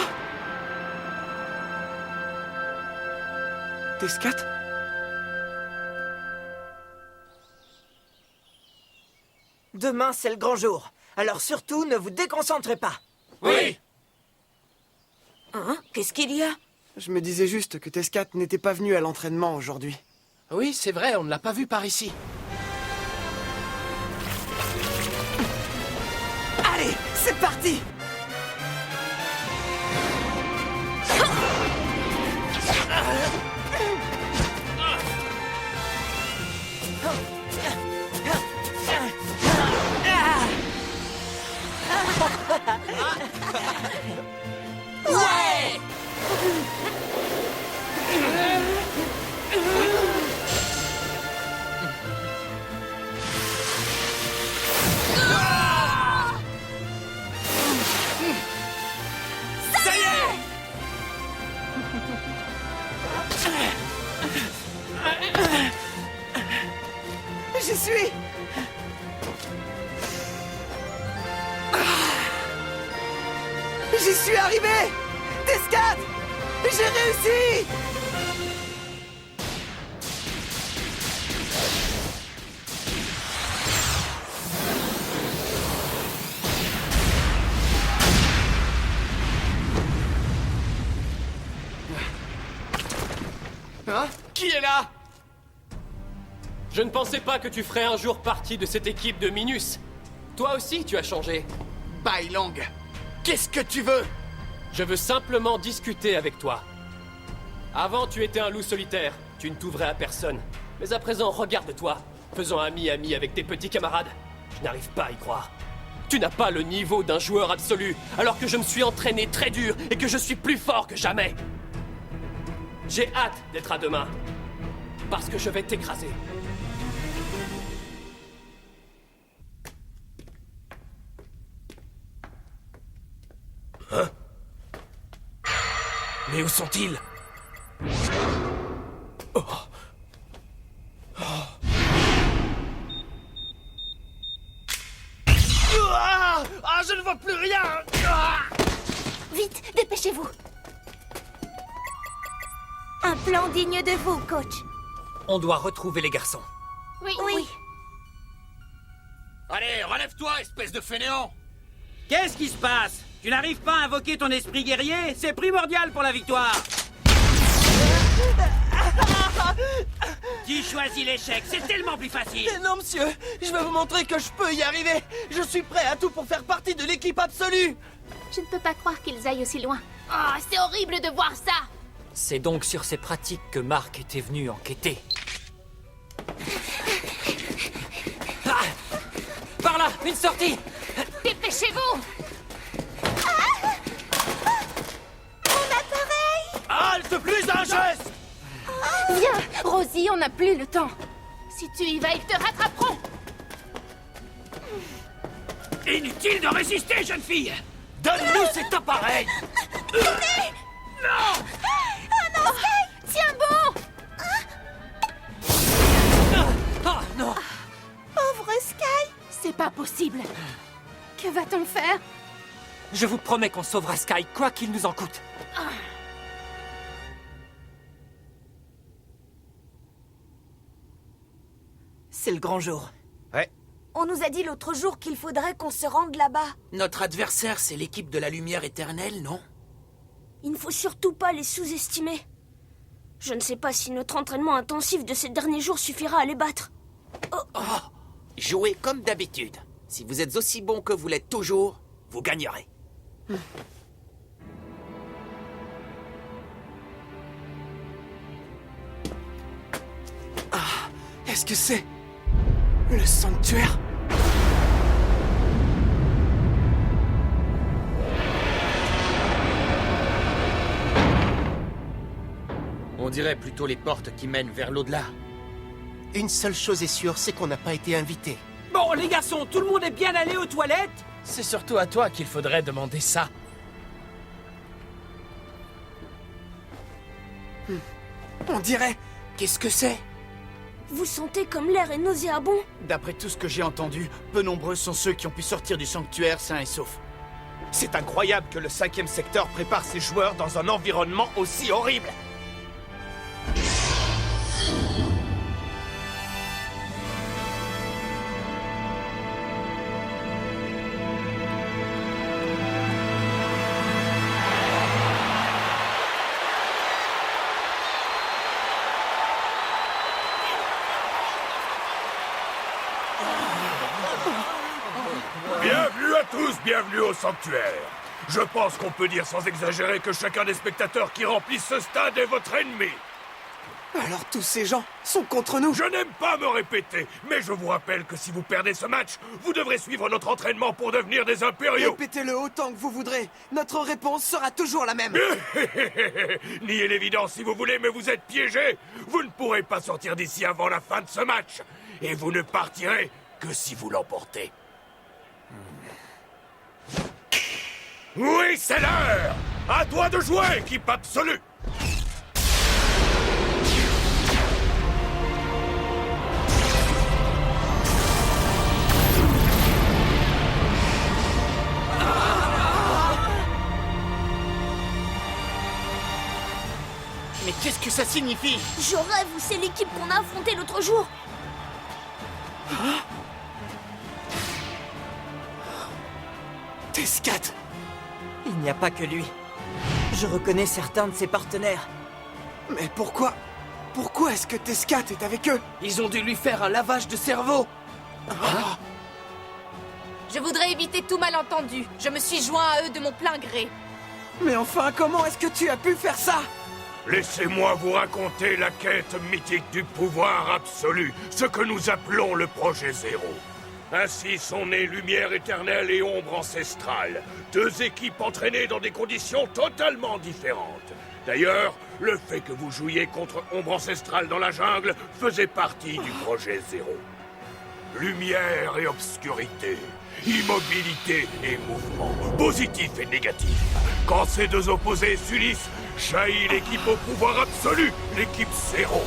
Tescat? Demain, c'est le grand jour. Alors surtout, ne vous déconcentrez pas. Oui! Hein? Qu'est-ce qu'il y a? Je me disais juste que Tescat n'était pas venu à l'entraînement aujourd'hui. Oui, c'est vrai, on ne l'a pas vu par ici. Allez, c'est parti! J'y suis! J'y suis arrivé! Tescat! J'ai réussi! Hein? Qui est là? Je ne pensais pas que tu ferais un jour partie de cette équipe de Minus. Toi aussi, tu as changé. Bai Long, qu'est-ce que tu veux? Je veux simplement discuter avec toi. Avant, tu étais un loup solitaire. Tu ne t'ouvrais à personne. Mais à présent, regarde-toi, faisant ami-ami avec tes petits camarades. Je n'arrive pas à y croire. Tu n'as pas le niveau d'un joueur absolu, alors que je me suis entraîné très dur et que je suis plus fort que jamais. J'ai hâte d'être à demain. Parce que je vais t'écraser. Hein? Mais où sont-ils? Oh. Oh. Ah, je ne vois plus rien! Vite, dépêchez-vous. Un plan digne de vous, coach. On doit retrouver les garçons. Oui. Allez, relève-toi, espèce de fainéant! Qu'est-ce qui se passe? Tu n'arrives pas à invoquer ton esprit guerrier? C'est primordial pour la victoire! Qui choisit l'échec? C'est tellement plus facile! Mais non, monsieur! Je vais vous montrer que je peux y arriver! Je suis prêt à tout pour faire partie de l'équipe absolue! Je ne peux pas croire qu'ils aillent aussi loin. Oh, c'est horrible de voir ça! C'est donc sur ces pratiques que Mark était venu enquêter. Ah! Par là, une sortie! Dépêchez-vous! Mon appareil! Halte, plus d'un geste! Viens, Rosie, on n'a plus le temps. Si tu y vas, ils te rattraperont. Inutile de résister, jeune fille! Donne-nous cet appareil! Non! Oh non, Sky! Tiens bon! Ah, non! Pauvre Sky! C'est pas possible. Que va-t-on faire? Je vous promets qu'on sauvera Sky, quoi qu'il nous en coûte. C'est le grand jour. Ouais. On nous a dit l'autre jour qu'il faudrait qu'on se rende là-bas. Notre adversaire, c'est l'équipe de la lumière éternelle, non? Il ne faut surtout pas les sous-estimer. Je ne sais pas si notre entraînement intensif de ces derniers jours suffira à les battre. Oh. Jouez comme d'habitude. Si vous êtes aussi bon que vous l'êtes toujours, vous gagnerez. Ah, est-ce que c'est... le sanctuaire? On dirait plutôt les portes qui mènent vers l'au-delà. Une seule chose est sûre, c'est qu'on n'a pas été invités. Bon, les garçons, tout le monde est bien allé aux toilettes? C'est surtout à toi qu'il faudrait demander ça. On dirait... Qu'est-ce que c'est? Vous sentez comme l'air est nauséabond? D'après tout ce que j'ai entendu, peu nombreux sont ceux qui ont pu sortir du sanctuaire sains et saufs. C'est incroyable que le 5e secteur prépare ses joueurs dans un environnement aussi horrible. Bienvenue à tous, bienvenue au sanctuaire. Je pense qu'on peut dire sans exagérer que chacun des spectateurs qui remplissent ce stade est votre ennemi. Alors tous ces gens sont contre nous? Je n'aime pas me répéter, mais je vous rappelle que si vous perdez ce match, vous devrez suivre notre entraînement pour devenir des impériaux. Répétez-le autant que vous voudrez. Notre réponse sera toujours la même. Niez l'évidence si vous voulez, mais vous êtes piégés. Vous ne pourrez pas sortir d'ici avant la fin de ce match. Et vous ne partirez que si vous l'emportez. Oui, c'est l'heure! À toi de jouer, équipe absolue! que ça signifie? Je rêve ou c'est l'équipe qu'on a affrontée l'autre jour. Tescat! Il n'y a pas que lui. Je reconnais certains de ses partenaires. Mais pourquoi? Pourquoi est-ce que Tescat est avec eux? Ils ont dû lui faire un lavage de cerveau. Je voudrais éviter tout malentendu. Je me suis joint à eux de mon plein gré. Mais enfin, comment est-ce que tu as pu faire ça? Laissez-moi vous raconter la quête mythique du pouvoir absolu, ce que nous appelons le Projet Zéro. Ainsi sont nées Lumière éternelle et Ombre ancestrale, deux équipes entraînées dans des conditions totalement différentes. D'ailleurs, le fait que vous jouiez contre Ombre ancestrale dans la jungle faisait partie du Projet Zéro. Lumière et obscurité, immobilité et mouvement, positif et négatif. Quand ces deux opposés s'unissent, jaillit l'équipe au pouvoir absolu, l'équipe Zéro.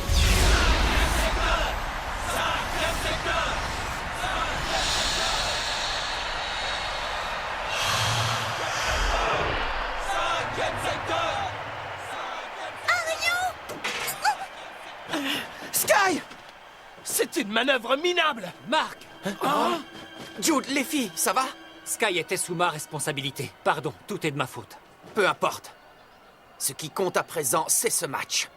Sky! C'est une manœuvre minable! Marc! Jude, les filles, ça va? Sky était sous ma responsabilité. Pardon, tout est de ma faute. Peu importe. Ce qui compte à présent, c'est ce match.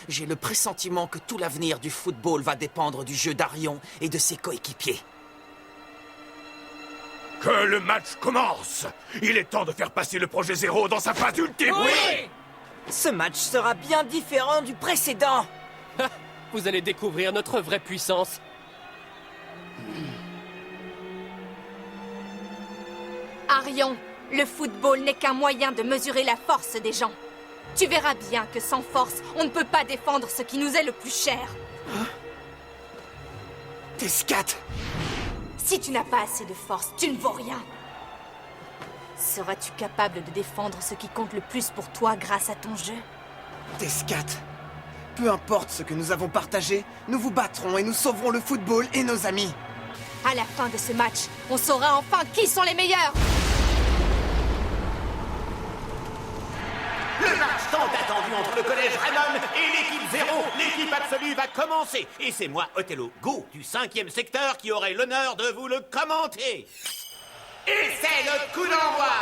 J'ai le pressentiment que tout l'avenir du football va dépendre du jeu d'Arion et de ses coéquipiers. Que le match commence! Il est temps de faire passer le Projet Zéro dans sa phase ultime! Oui! Ce match sera bien différent du précédent. Vous allez découvrir notre vraie puissance. Arion, le football n'est qu'un moyen de mesurer la force des gens. Tu verras bien que sans force, on ne peut pas défendre ce qui nous est le plus cher. Tescat! Si tu n'as pas assez de force, tu ne vaux rien. Seras-tu capable de défendre ce qui compte le plus pour toi grâce à ton jeu? Tescat! Peu importe ce que nous avons partagé, nous vous battrons et nous sauverons le football et nos amis. À la fin de ce match, on saura enfin qui sont les meilleurs. Le match tant attendu entre le collège Raymond et l'équipe Zéro, l'équipe absolue va commencer. Et c'est moi, Othello Go, du 5e secteur, qui aurai l'honneur de vous le commenter. Et c'est le coup d'envoi.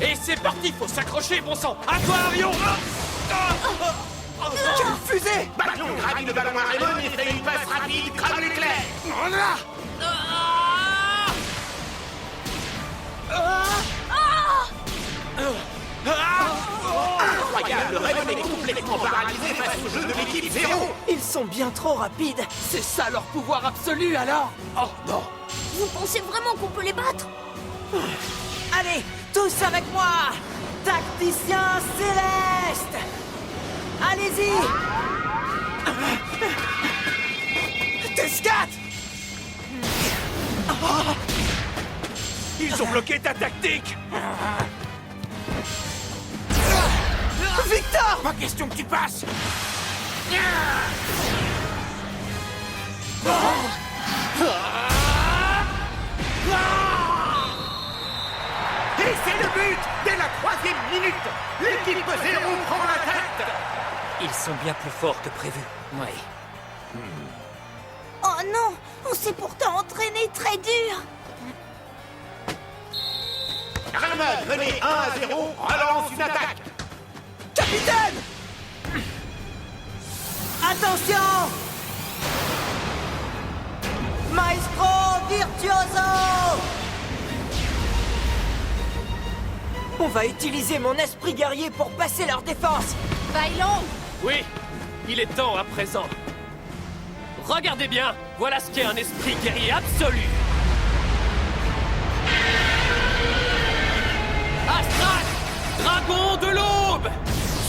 Et c'est parti, faut s'accrocher, bon sang! À toi, Arion! Quelle fusée! Bâton gravit le ballon à Raymond et fait une passe rapide comme l'éclair. Incroyable, Raymond est complètement paralysé face au jeu de l'équipe Zéro. Ils sont bien trop rapides. C'est ça leur pouvoir absolu, alors? Oh non! Vous pensez vraiment qu'on peut les battre? Allez, tous avec moi! Tacticien céleste! Allez-y! Tescat! Ils ont bloqué ta tactique! Victor! Pas question que tu passes. Et c'est le but dès la 3e minute. L'équipe Zéro prend la tête. Ils sont bien plus forts que prévu. Oh non! On s'est pourtant entraîné très dur! Raymond, mené 1-0, relance une attaque. Capitaine! Attention! Maestro virtuoso! On va utiliser mon esprit guerrier pour passer leur défense! Bailon! Oui, il est temps à présent. Regardez bien, voilà ce qu'est un esprit guerrier absolu. Astral, dragon de l'aube!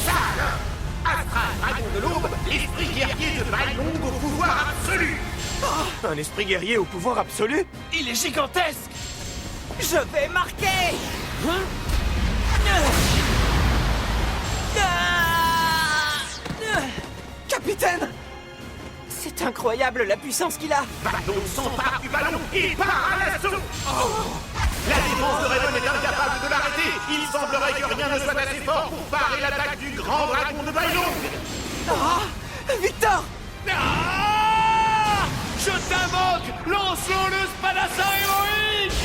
Sale! Astral, dragon de l'aube, l'esprit guerrier de Bailong au pouvoir absolu. Un esprit guerrier au pouvoir absolu? Il est gigantesque! Je vais marquer! Capitaine! C'est incroyable la puissance qu'il a! Bailong s'empare du ballon et part à l'assaut. La défense de Raymond est incapable de l'arrêter. Il semblerait que rien ne soit assez fort pour parer l'attaque du grand dragon de Bailong. Victor! Je t'invoque! Lançons le Spadassa héroïque!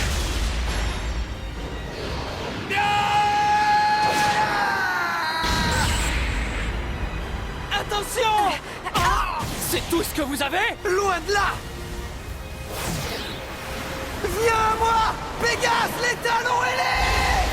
Attention! C'est tout ce que vous avez? Loin de là! Viens à moi! Pégase, les talons ailés!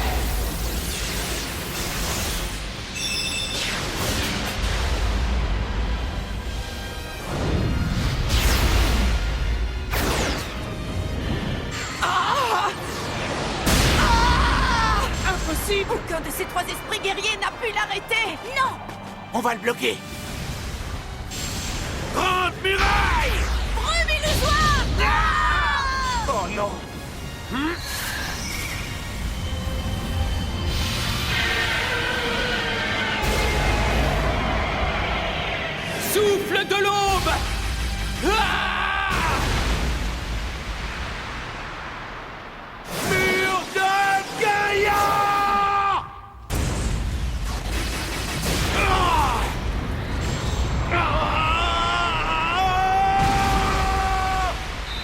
Impossible! Aucun de ces 3 esprits guerriers n'a pu l'arrêter! Non! On va le bloquer. Grande muraille! Brume illusoire! Oh non! Souffle de l'aube! Mur de Gaïa!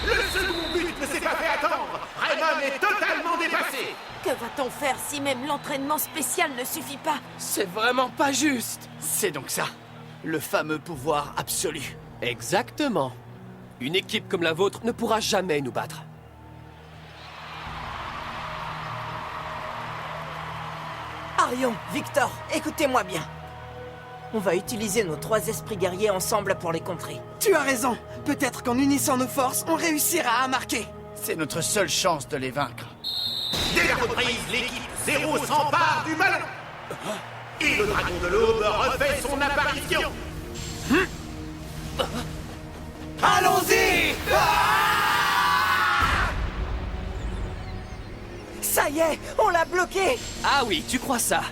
Le second but ne s'est pas fait attendre. Raymond est totalement dépassé. Que va-t-on faire si même l'entraînement spécial ne suffit pas? C'est vraiment pas juste. C'est donc ça. Le fameux pouvoir absolu. Exactement. Une équipe comme la vôtre ne pourra jamais nous battre. Arion, Victor, écoutez-moi bien. On va utiliser nos 3 esprits guerriers ensemble pour les contrer. Tu as raison. Peut-être qu'en unissant nos forces, on réussira à marquer. C'est notre seule chance de les vaincre. Dès la reprise, l'équipe 0 s'empare du ballon. Et le dragon de l'aube refait son apparition. Allons-y! Ça y est, on l'a bloqué! Ah oui, tu crois ça?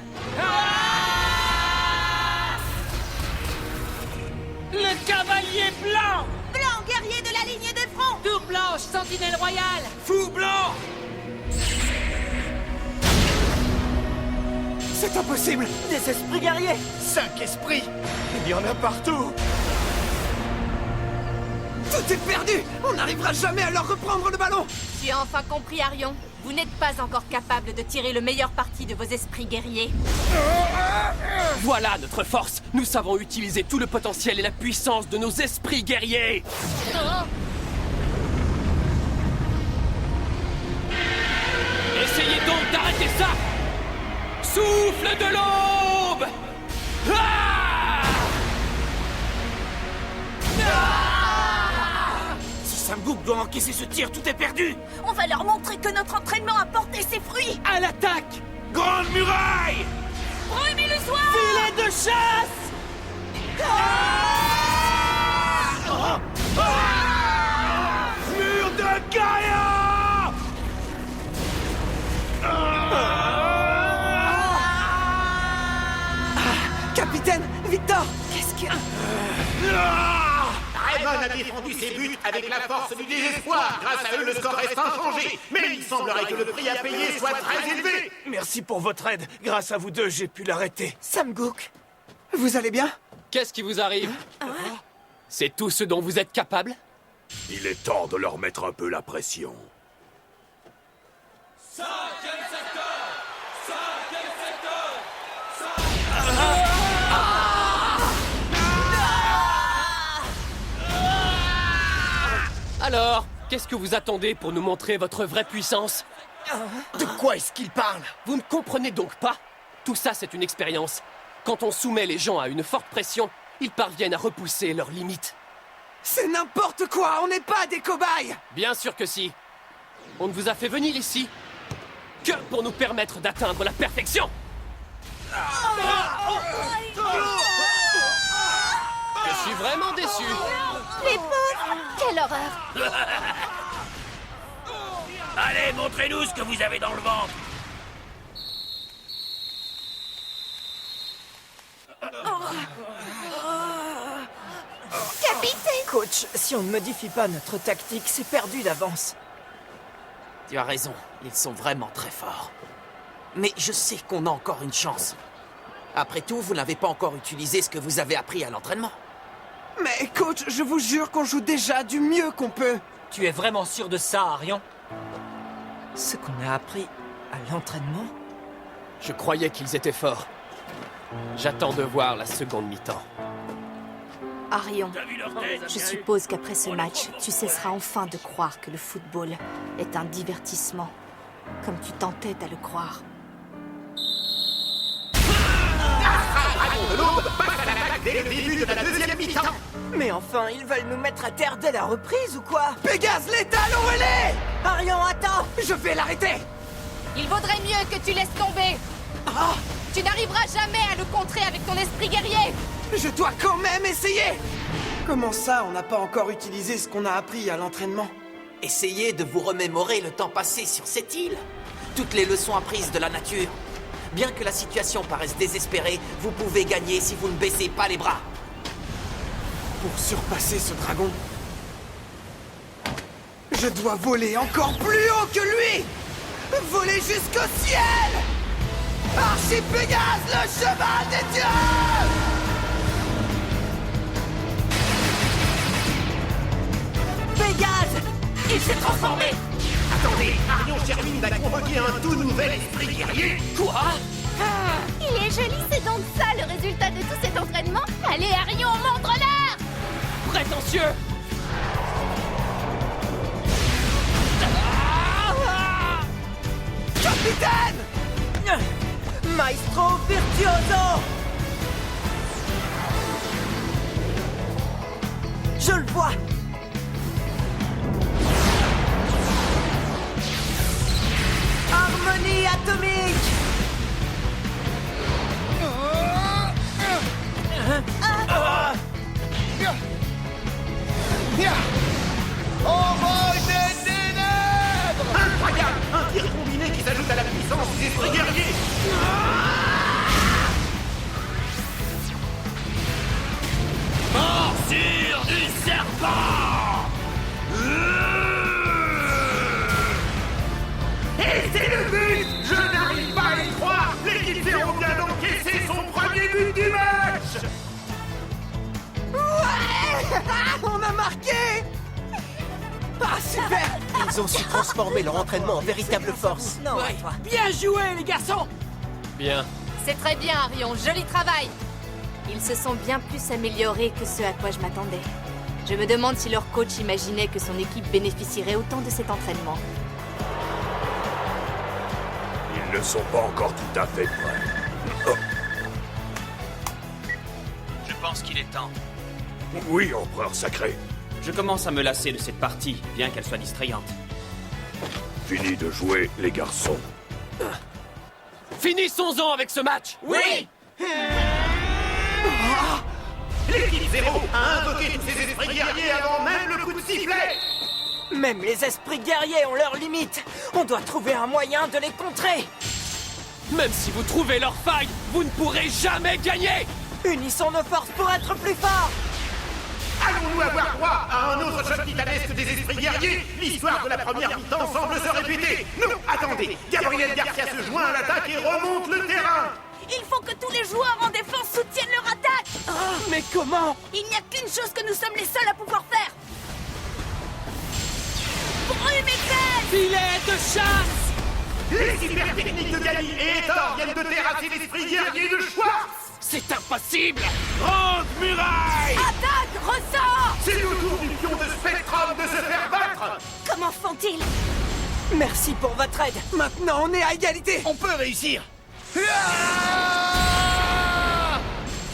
Le cavalier blanc! Blanc, guerrier de la lignée des fronts! Tour blanche, sentinelle royale! Fou blanc! C'est impossible! Des esprits guerriers! 5 esprits! Il y en a partout! Tout est perdu! On n'arrivera jamais à leur reprendre le ballon! Tu as enfin compris, Arion. Vous n'êtes pas encore capable de tirer le meilleur parti de vos esprits guerriers. Voilà notre force. Nous savons utiliser tout le potentiel et la puissance de nos esprits guerriers. Essayez donc d'arrêter ça. Souffle de l'aube! Si Sam Gook doit encaisser ce tir, tout est perdu! On va leur montrer que notre entraînement a porté ses fruits! À l'attaque! Grande muraille! Brume illusoire! Filet de chasse! Mur de Gaïa! Capitaine, Victor! Qu'est-ce que... Raymond a défendu ses buts avec la force du désespoir. Grâce à eux, le score reste inchangé. Mais il semblerait que le prix à payer soit très élevé. Merci pour votre aide. Grâce à vous deux, j'ai pu l'arrêter. Sam Gook, vous allez bien? Qu'est-ce qui vous arrive? C'est tout ce dont vous êtes capable? Il est temps de leur mettre un peu la pression. Alors, qu'est-ce que vous attendez pour nous montrer votre vraie puissance? De quoi est-ce qu'il parle? Vous ne comprenez donc pas? Tout ça, c'est une expérience. Quand on soumet les gens à une forte pression, ils parviennent à repousser leurs limites. C'est n'importe quoi! On n'est pas des cobayes! Bien sûr que si. On ne vous a fait venir ici que pour nous permettre d'atteindre la perfection. Je suis vraiment déçu. Les pauvres! Quelle horreur! Allez, montrez-nous ce que vous avez dans le ventre! Capitaine! Coach, si on ne modifie pas notre tactique, c'est perdu d'avance. Tu as raison, ils sont vraiment très forts. Mais je sais qu'on a encore une chance. Après tout, vous n'avez pas encore utilisé ce que vous avez appris à l'entraînement. Mais coach, je vous jure qu'on joue déjà du mieux qu'on peut. Tu es vraiment sûr de ça, Arion? Ce qu'on a appris à l'entraînement? Je croyais qu'ils étaient forts. J'attends de voir la seconde mi-temps. Arion, je suppose qu'après ce match, tu cesseras enfin de croire que le football est un divertissement, comme tu t'entêtes à le croire. De l'aube passe à l'attaque dès le début de la deuxième mi-temps. Mais enfin, ils veulent nous mettre à terre dès la reprise ou quoi? Pégase létal, où elle est? Arion, attends! Je vais l'arrêter! Il vaudrait mieux que tu laisses tomber. Tu n'arriveras jamais à le contrer avec ton esprit guerrier. Je dois quand même essayer! Comment ça, on n'a pas encore utilisé ce qu'on a appris à l'entraînement? Essayez de vous remémorer le temps passé sur cette île. Toutes les leçons apprises de la nature. Bien que la situation paraisse désespérée, vous pouvez gagner si vous ne baissez pas les bras. Pour surpasser ce dragon, je dois voler encore plus haut que lui! Voler jusqu'au ciel! Archipégase, le cheval des dieux! Pégase! Il s'est transformé! Attendez, Arion Sherwin a convoqué un tout nouvel esprit guerrier. Quoi? Il est joli, c'est donc ça le résultat de tout cet entraînement? Allez, Arion, montre-leur! Prétentieux! Capitaine! Maestro virtuoso! Je le vois! Harmonie atomique! Envol des ténèbres! Incroyable! Un tir combiné qui s'ajoute à la puissance des esprits guerriers! Morsure du serpent! Et c'est le but! Je n'arrive pas à y croire! L'équipe Zéro vient d'encaisser son premier but du match! Ouais! On a marqué! Ah, super! Ils ont su transformer leur entraînement en véritable force. Non, ouais. Toi. Bien joué, les garçons! Bien. C'est très bien, Arion. Joli travail. Ils se sont bien plus améliorés que ce à quoi je m'attendais. Je me demande si leur coach imaginait que son équipe bénéficierait autant de cet entraînement. Ils ne sont pas encore tout à fait prêts. Oh. Je pense qu'il est temps. Oui, empereur sacré. Je commence à me lasser de cette partie, bien qu'elle soit distrayante. Fini de jouer, les garçons. Finissons-en avec ce match! Oui! L'équipe Zéro a invoqué tous ses esprits guerriers avant même le coup de sifflet! Même les esprits guerriers ont leurs limites. On doit trouver un moyen de les contrer. Même si vous trouvez leur faille, vous ne pourrez jamais gagner! Unissons nos forces pour être plus forts. Allons-nous avoir droit à un autre choc titanesque des esprits guerriers? L'histoire de la première mi-temps semble se répéter. Non, attendez, Gabriel Garcia se joint à l'attaque et remonte le terrain. Il faut que tous les joueurs en défense soutiennent leur attaque. Mais comment? Il n'y a qu'une chose que nous sommes les seuls à pouvoir faire. Brumécrène! Filet de chasse! Les super techniques de Gali et Thor viennent de terrasser l'esprit guerrier de Schwartz. C'est impossible! Grande muraille! Attaque! Ressort! C'est au tour du pion de Spectrum de se faire battre. Comment font-ils? Merci pour votre aide. Maintenant, on est à égalité! On peut réussir!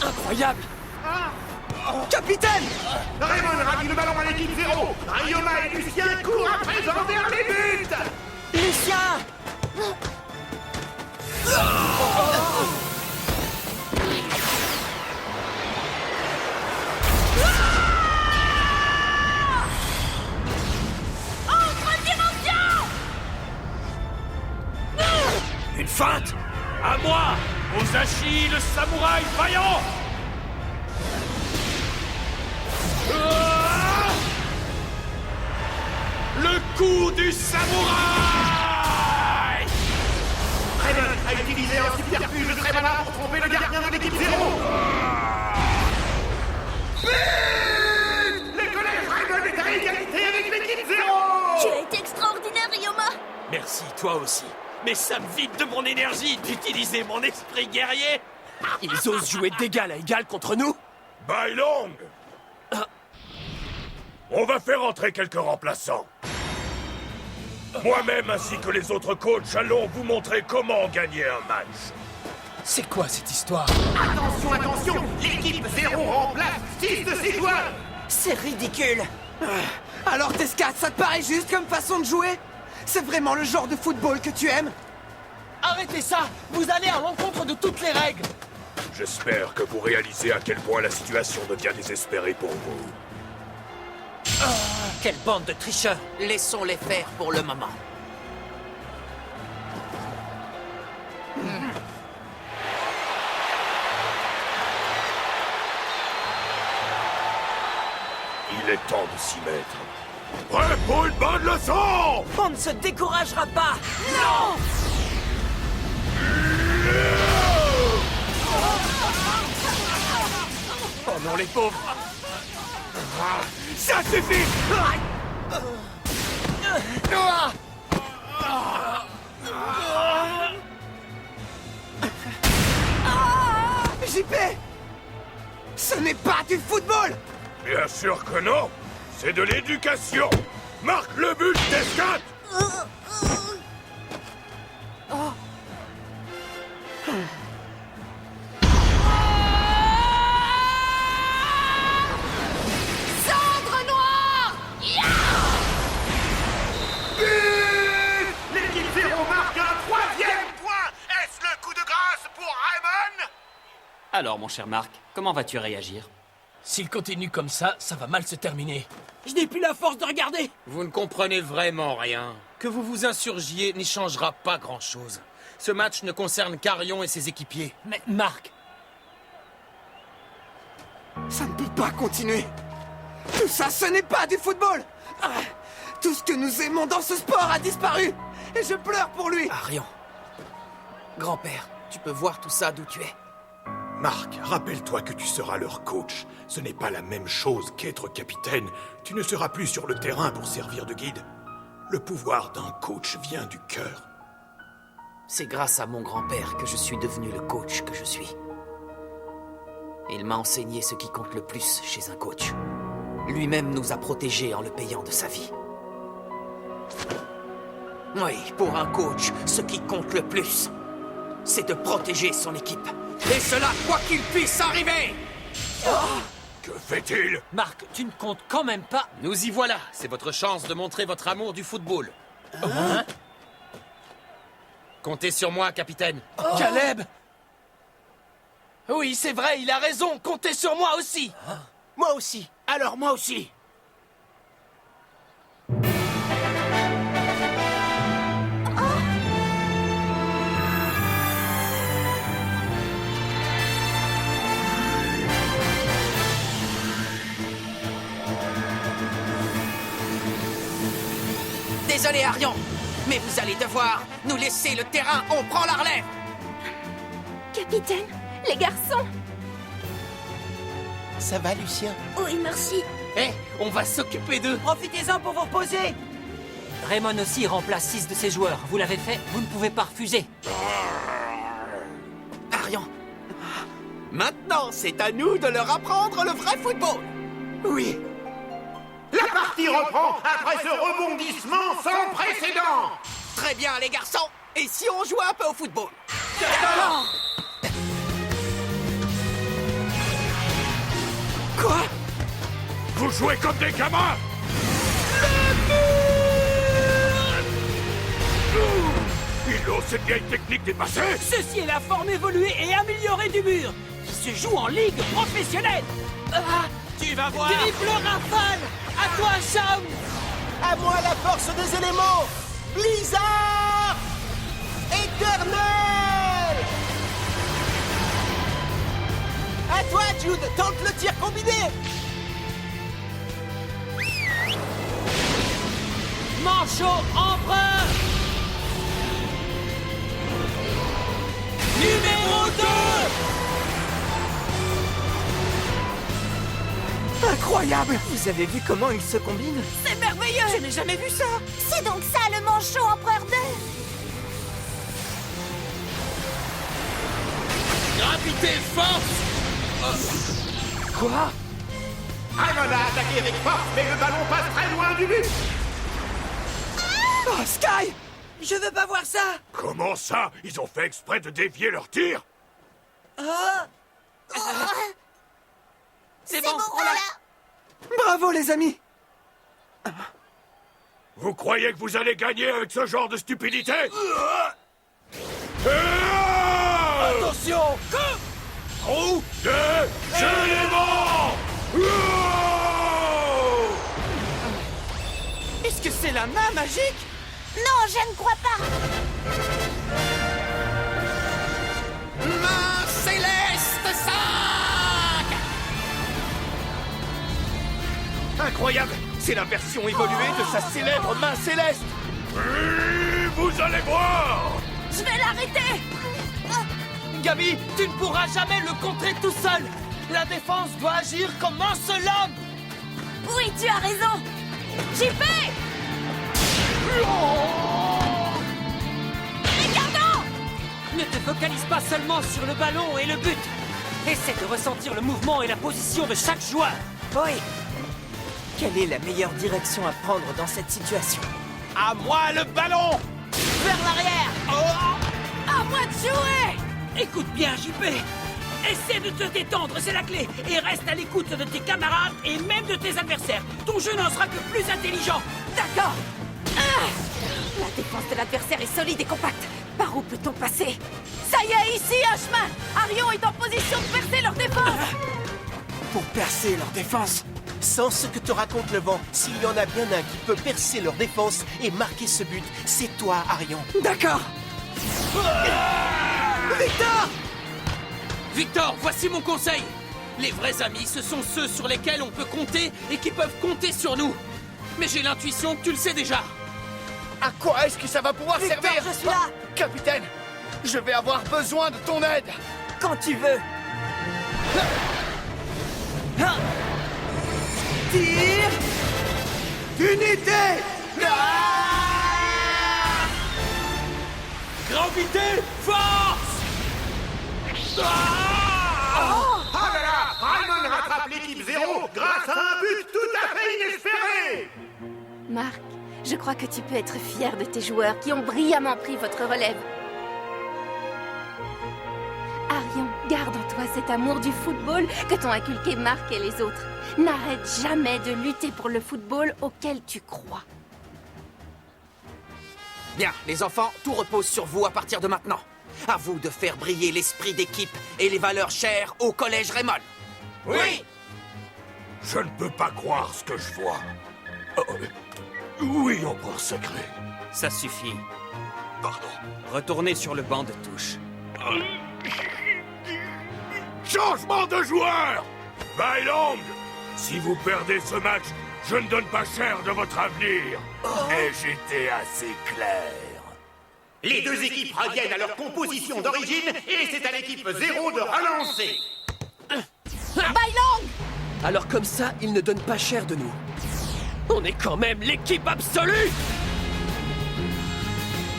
Incroyable! Capitaine! Raymond ravit le ballon à l'équipe Zéro. Ryoma et Lucien courent à présent vers les buts. Lucien! Une feinte! À moi! Osashi, le samouraï vaillant! Le coup du samouraï! Raymond a utilisé un subterfuge très malin pour tromper le gardien de l'équipe 0. Le collège Raymond est à égalité avec l'équipe 0. Tu as été extraordinaire, Ryoma. Merci, toi aussi. Mais ça me vide de mon énergie d'utiliser mon esprit guerrier. Ils osent jouer d'égal à égal contre nous? Bailong! On va faire entrer quelques remplaçants. Moi-même ainsi que les autres coachs allons vous montrer comment gagner un match. C'est quoi cette histoire? Attention, attention! L'équipe 0 remplace 6 de ses joueurs. C'est ridicule. Alors Tescat, ça te paraît juste comme façon de jouer? C'est vraiment le genre de football que tu aimes? Arrêtez ça! Vous allez à l'encontre de toutes les règles! J'espère que vous réalisez à quel point la situation devient désespérée pour vous. Quelle bande de tricheurs! Laissons-les faire pour le moment. Il est temps de s'y mettre. Prêt pour une bonne leçon! On ne se découragera pas! Non! Oh non, les pauvres! Ça suffit! JP! Ce n'est pas du football! Bien sûr que non! C'est de l'éducation! Marque le but, Tescat! Cendre noire! L'équipe 0 marque un 3e point. Est-ce le coup de grâce pour Raymond? Alors, mon cher Marc, comment vas-tu réagir? S'il continue comme ça va mal se terminer. Je n'ai plus la force de regarder. Vous ne comprenez vraiment rien. Que vous vous insurgiez n'y changera pas grand-chose. Ce match ne concerne qu'Arion et ses équipiers. Mais Marc! Ça ne peut pas continuer. Tout ça, ce n'est pas du football. Tout ce que nous aimons dans ce sport a disparu. Et je pleure pour lui. Arion. Grand-père, tu peux voir tout ça d'où tu es. Marc, rappelle-toi que tu seras leur coach. Ce n'est pas la même chose qu'être capitaine. Tu ne seras plus sur le terrain pour servir de guide. Le pouvoir d'un coach vient du cœur. C'est grâce à mon grand-père que je suis devenu le coach que je suis. Il m'a enseigné ce qui compte le plus chez un coach. Lui-même nous a protégés en le payant de sa vie. Oui, pour un coach, ce qui compte le plus, c'est de protéger son équipe. Et cela, quoi qu'il puisse arriver! Que fait-il? Marc, tu ne comptes quand même pas... Nous y voilà. C'est votre chance de montrer votre amour du football. Comptez sur moi, capitaine. Caleb! Oui, c'est vrai, il a raison. Comptez sur moi aussi. Moi aussi. Alors moi aussi. Désolé, Arion, mais vous allez devoir nous laisser le terrain. On prend la relève. Capitaine, les garçons. Ça va, Lucien? Oui, merci. Eh, on va s'occuper d'eux. Profitez-en pour vous reposer. Raymond aussi remplace 6 de ses joueurs. Vous l'avez fait, vous ne pouvez pas refuser. Arion, maintenant, c'est à nous de leur apprendre le vrai football. Oui. La partie reprend après ce rebondissement sans précédent. Très bien, les garçons. Et si on jouait un peu au football? Quoi? Vous jouez comme des gamins! Il ose cette vieille technique dépassée! Ceci est la forme évoluée et améliorée du mur, qui se joue en ligue professionnelle. Tu vas voir. Triple rafale. À toi, Shaun. À moi la force des éléments. Blizzard éternel. À toi, Jude. Tente le tir combiné. Manche manchot empereur. Numéro 2. Incroyable! Vous avez vu comment ils se combinent? C'est merveilleux! Je n'ai jamais vu ça! C'est donc ça le manchot empereur 2! Gravité, force! Quoi? Raymond a attaqué avec force, mais le ballon passe très loin du but! Oh, Sky! Je veux pas voir ça. Comment ça? Ils ont fait exprès de dévier leur tir? C'est bon, on l'a. Bravo, les amis! Vous croyez que vous allez gagner avec ce genre de stupidité? Attention! Trou de éléments! Est-ce que c'est la main magique? Non, je ne crois pas! Main céleste 5! Incroyable! C'est la version évoluée de sa célèbre main céleste! Vous allez voir! Je vais l'arrêter! Gabi, tu ne pourras jamais le contrer tout seul. La défense doit agir comme un seul homme. Oui, tu as raison! JP! Ricardo! Ne te focalise pas seulement sur le ballon et le but. Essaie de ressentir le mouvement et la position de chaque joueur. Oui. Quelle est la meilleure direction à prendre dans cette situation? À moi le ballon! Vers l'arrière. À moi de jouer! Écoute bien, JP. Essaie de te détendre, c'est la clé. Et reste à l'écoute de tes camarades et même de tes adversaires. Ton jeu n'en sera que plus intelligent. D'accord! La défense de l'adversaire est solide et compacte. Par où peut-on passer? Ça y est, ici, un chemin! Arion est en position de percer leur défense! Pour percer leur défense? Sans ce que te raconte le vent, s'il y en a bien un qui peut percer leur défense et marquer ce but, c'est toi, Arion. D'accord! Victor! Victor, voici mon conseil. Les vrais amis, ce sont ceux sur lesquels on peut compter et qui peuvent compter sur nous. Mais j'ai l'intuition que tu le sais déjà. À quoi est-ce que ça va pouvoir Victor, servir? je suis là. Capitaine, je vais avoir besoin de ton aide. Quand tu veux. Tir d'unité! Gravité, force! Ah là là! Raymond rattrape l'équipe 0 grâce à un but tout à fait inespéré! Marc, je crois que tu peux être fier de tes joueurs qui ont brillamment pris votre relève. Arion, garde en toi cet amour du football que t'ont inculqué Marc et les autres. N'arrête jamais de lutter pour le football auquel tu crois. Bien, les enfants, tout repose sur vous à partir de maintenant. À vous de faire briller l'esprit d'équipe et les valeurs chères au Collège Raymond. Oui! Je ne peux pas croire ce que je vois. Oui, empereur sacré. Ça suffit. Pardon. Retournez sur le banc de touche. Changement de joueur! Bailong! Si vous perdez ce match, je ne donne pas cher de votre avenir. Et j'étais assez clair. Les deux équipes reviennent à leur composition d'origine et c'est à l'équipe 0 de relancer. Bailong! Alors comme ça, ils ne donnent pas cher de nous. On est quand même l'équipe absolue!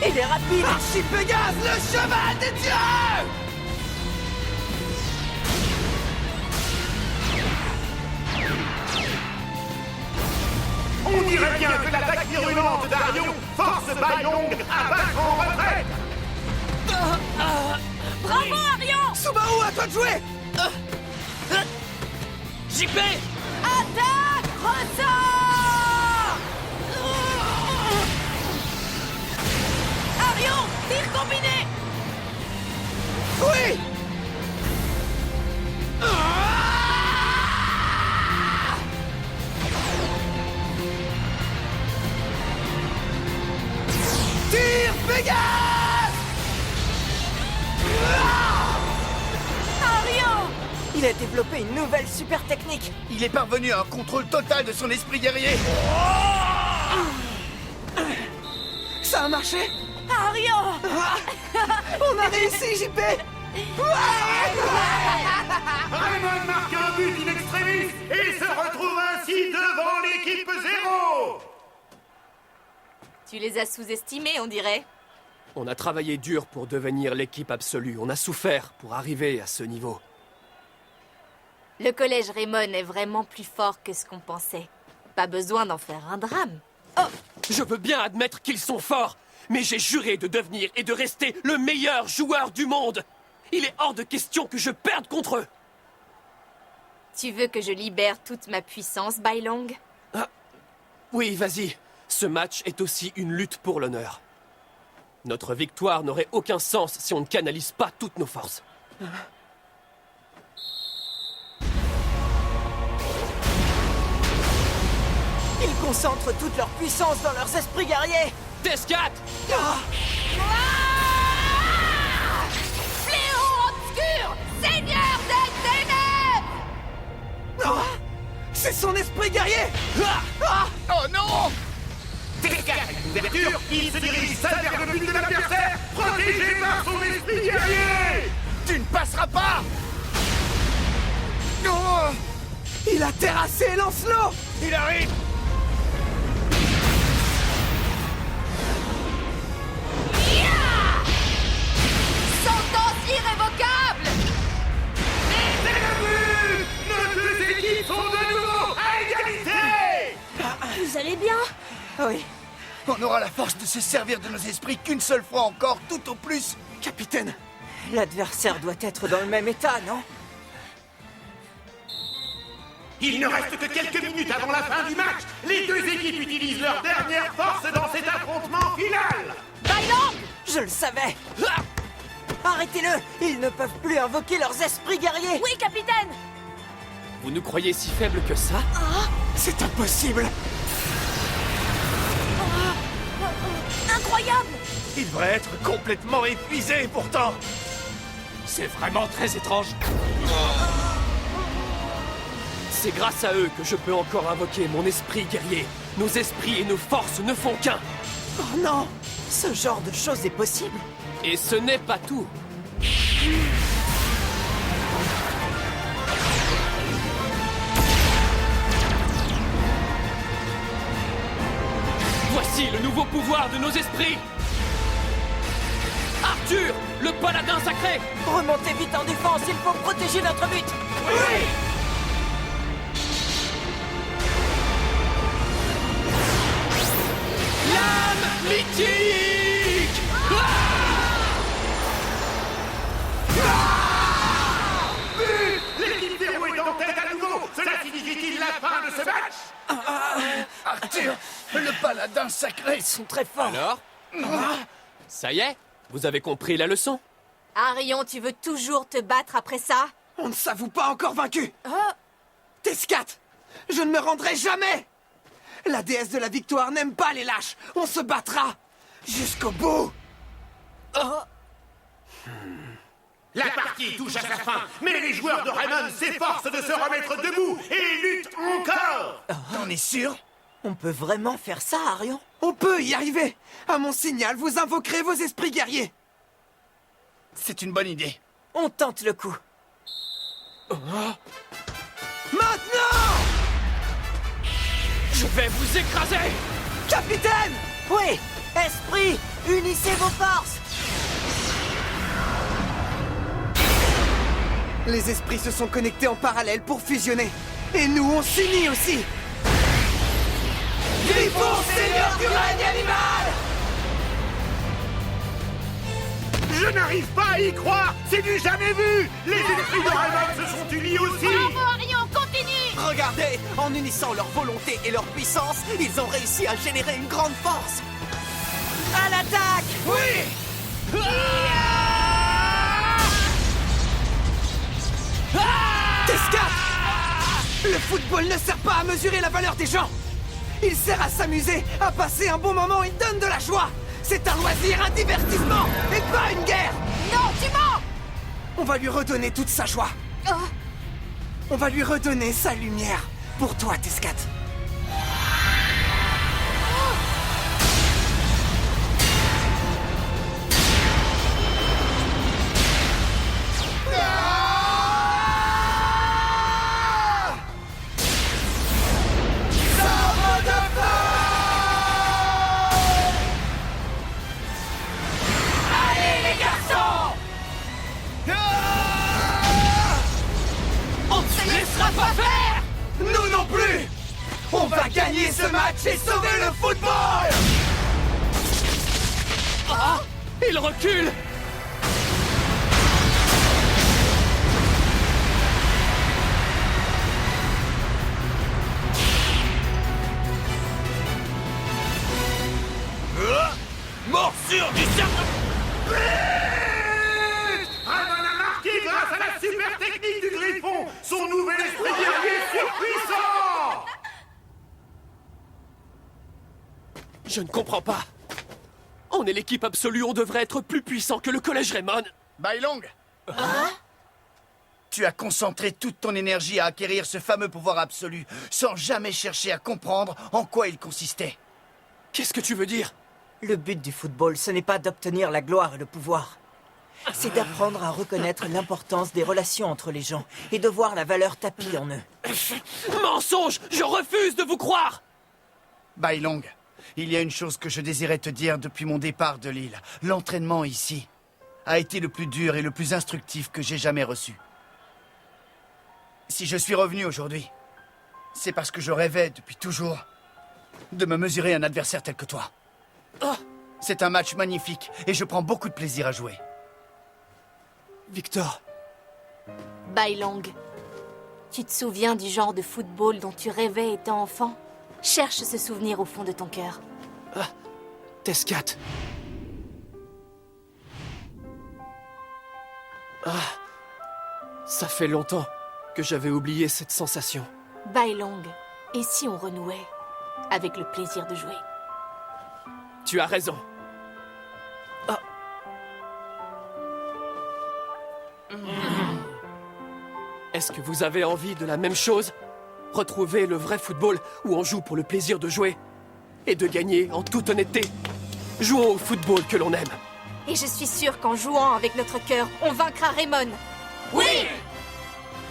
Il est rapide! Archipégase, le cheval des dieux! On dirait bien que l'attaque virulente d'Arion force Bailong à battre en retraite. Bravo, Arion! Subaru, à toi de jouer! JP! Attaque! Ressort! Arion! Tir combiné! Oui! Tir Pégase! Arion! Il a développé une nouvelle super technique. Il est parvenu à un contrôle total de son esprit guerrier. Ça a marché? Arion! On a réussi, JP! Raymond marque un but in extremis et se retrouve ainsi devant l'équipe 0. Tu les as sous-estimés, on dirait. On a travaillé dur pour devenir l'équipe absolue. On a souffert pour arriver à ce niveau. Le collège Raymond est vraiment plus fort que ce qu'on pensait. Pas besoin d'en faire un drame. Oh, je veux bien admettre qu'ils sont forts, mais j'ai juré de devenir et de rester le meilleur joueur du monde. Il est hors de question que je perde contre eux. Tu veux que je libère toute ma puissance, Bailong? Ah, oui, vas-y. Ce match est aussi une lutte pour l'honneur. Notre victoire n'aurait aucun sens si on ne canalise pas toutes nos forces. Ils concentrent toute leur puissance dans leurs esprits guerriers. Descat! Fléau obscur, seigneur des ténèbres! Oh, c'est son esprit guerrier! Oh non! Descat a une ouverture, il se dirige seul vers le but de l'adversaire, protégé par son esprit guerrier. Tu ne passeras pas! Oh, il a terrassé Lancelot! Il arrive! Sentence irrévocable! C'est le but! Nos deux équipes sont de nouveau à égalité! Vous allez bien? Oui. On aura la force de se servir de nos esprits qu'une seule fois encore, tout au plus. Capitaine, l'adversaire doit être dans le même état, non? Il ne reste que quelques minutes avant la fin du match. Les deux équipes utilisent leur dernière force dans cet affrontement final. Bailong! Je le savais! Arrêtez-le! Ils ne peuvent plus invoquer leurs esprits guerriers! Oui, capitaine! Vous nous croyez si faibles que ça? c'est impossible! Incroyable! Il devrait être complètement épuisé pourtant. C'est vraiment très étrange. C'est grâce à eux que je peux encore invoquer mon esprit guerrier. Nos esprits et nos forces ne font qu'un. Oh non! Ce genre de choses est possible! Et ce n'est pas tout. Voici le nouveau pouvoir de nos esprits. Arthur, le paladin sacré! Remontez vite en défense, il faut protéger notre but! Oui! Lame mythique! L'équipe 0 est en tête à nouveau. Cela signifie-t-il la fin de ce match? Arthur, le paladin sacré. Ils sont très forts. Alors? Ça y est? Vous avez compris la leçon? Arion, tu veux toujours te battre après ça? On ne s'avoue pas encore vaincu! Oh! Tescat! Je ne me rendrai jamais! La déesse de la victoire n'aime pas les lâches! On se battra! Jusqu'au bout! La partie touche à sa fin, mais les joueurs de Raymond s'efforcent de se remettre debout et luttent encore. T'en es sûr? On peut vraiment faire ça, Arion? On peut y arriver! À mon signal, vous invoquerez vos esprits guerriers! C'est une bonne idée. On tente le coup. Maintenant! Je vais vous écraser! Capitaine! Oui! Esprit, unissez vos forces! Les esprits se sont connectés en parallèle pour fusionner. Et nous, on s'unit aussi! Griffon, seigneur du règne animal! Je n'arrive pas à y croire. C'est du jamais vu. Les esprits de Raymond se sont unis aussi. Bravo, Arion, continue! Regardez, en unissant leur volonté et leur puissance, ils ont réussi à générer une grande force. À l'attaque! Oui! Tescat! Le football ne sert pas à mesurer la valeur des gens. Il sert à s'amuser, à passer un bon moment et donne de la joie. C'est un loisir, un divertissement, et pas une guerre. Non, tu mens! On va lui redonner toute sa joie. On va lui redonner sa lumière. Pour toi, Tescat. ce match et sauver le football! Ah! Il recule! Morsure du serpent! Raymond a marqué grâce à la super technique du Griffon! Son nouvel esprit guerrier surpuissant! Je ne comprends pas. On est l'équipe absolue, on devrait être plus puissant que le collège Raymond. Bailong, tu as concentré toute ton énergie à acquérir ce fameux pouvoir absolu, sans jamais chercher à comprendre en quoi il consistait. Qu'est-ce que tu veux dire? Le but du football, ce n'est pas d'obtenir la gloire et le pouvoir. C'est d'apprendre à reconnaître l'importance des relations entre les gens et de voir la valeur tapie en eux. Mensonge! Je refuse de vous croire! Bailong, il y a une chose que je désirais te dire depuis mon départ de l'île. L'entraînement ici a été le plus dur et le plus instructif que j'ai jamais reçu. Si je suis revenu aujourd'hui, c'est parce que je rêvais depuis toujours de me mesurer à un adversaire tel que toi. C'est un match magnifique et je prends beaucoup de plaisir à jouer. Victor. Bailong, tu te souviens du genre de football dont tu rêvais étant enfant? Cherche ce souvenir au fond de ton cœur. Tescat. Ça fait longtemps que j'avais oublié cette sensation. Bailong, et si on renouait avec le plaisir de jouer? Tu as raison. Est-ce que vous avez envie de la même chose? Retrouver le vrai football où on joue pour le plaisir de jouer et de gagner en toute honnêteté. Jouons au football que l'on aime. Et je suis sûre qu'en jouant avec notre cœur, on vaincra Raymond. Oui!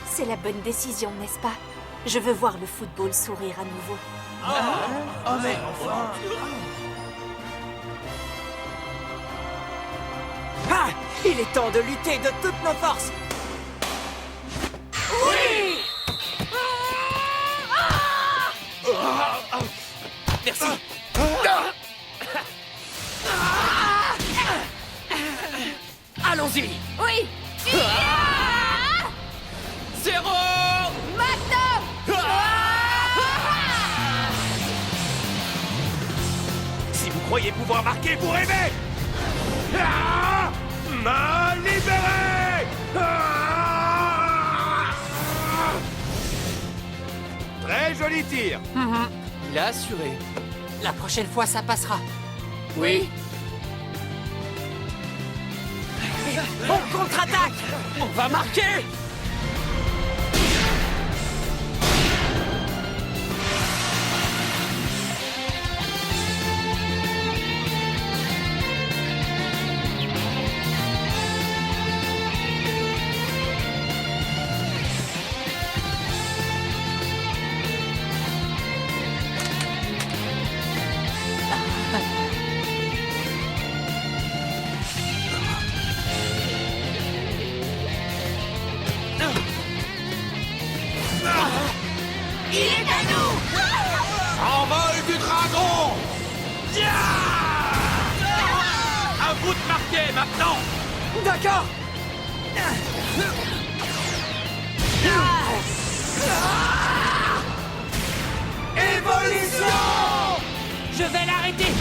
C'est la bonne décision, n'est-ce pas? Je veux voir le football sourire à nouveau. Mais enfin... Ah! Il est temps de lutter de toutes nos forces! Oui! Merci. Allons-y. Oui! Zéro! Magnum! Si vous croyez pouvoir marquer, vous rêvez! Main libérée! Très joli tir! Il a assuré. La prochaine fois, ça passera. Oui. On contre-attaque! On va marquer! Il est à nous! Envol du dragon! À vous de marquer maintenant! D'accord! Évolution! Je vais l'arrêter.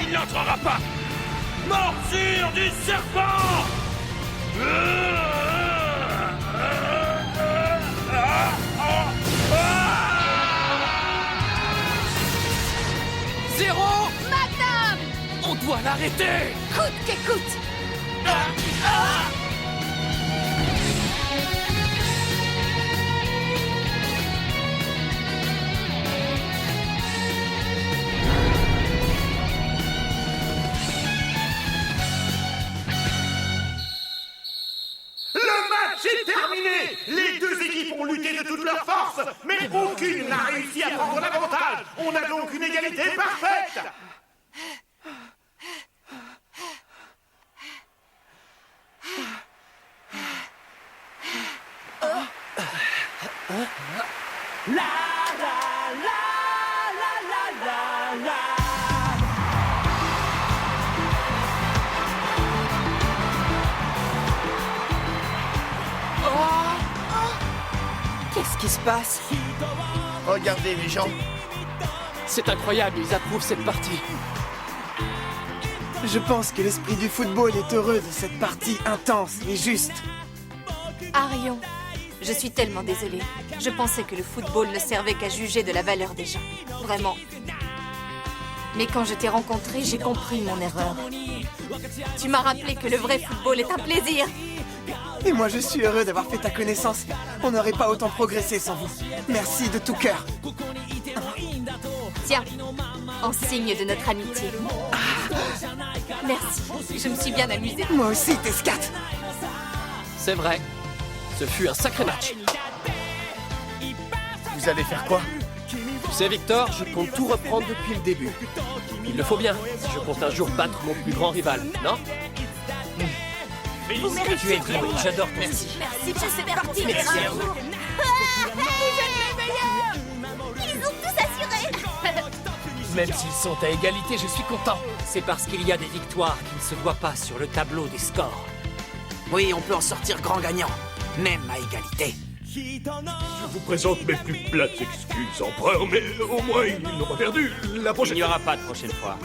Il n'entrera pas! Morsure du serpent! Zéro! Magnum! On doit l'arrêter! Coûte que coûte! Le match est terminé! Les deux équipes ont lutté de toutes leurs forces, mais aucune n'a réussi à prendre l'avantage! On a donc une égalité parfaite! Qu'est-ce qui se passe? Regardez les gens. C'est incroyable, ils approuvent cette partie. Je pense que l'esprit du football est heureux de cette partie intense et juste. Arion, je suis tellement désolée. Je pensais que le football ne servait qu'à juger de la valeur des gens. Vraiment. Mais quand je t'ai rencontré, j'ai compris mon erreur. Tu m'as rappelé que le vrai football est un plaisir. Et moi, je suis heureux d'avoir fait ta connaissance. On n'aurait pas autant progressé sans vous. Merci de tout cœur. Tiens, en signe de notre amitié. Merci, je me suis bien amusée. Moi aussi, Tescat. C'est vrai. Ce fut un sacré match. Vous allez faire quoi? Tu sais, Victor, je compte tout reprendre depuis le début. Il le faut bien, si je compte un jour battre mon plus grand rival, non? Vous méritez. Tu es vrai, j'adore ton Merci. Merci pour ces parties. Merci à vous. Ils ont tous assuré. Même s'ils sont à égalité, je suis content. C'est parce qu'il y a des victoires qui ne se voient pas sur le tableau des scores. Oui, on peut en sortir grand gagnant, même à égalité. Je vous présente mes plus plates excuses, empereur, mais au moins ils n'ont pas perdu. La prochaine... Il n'y aura pas de prochaine fois.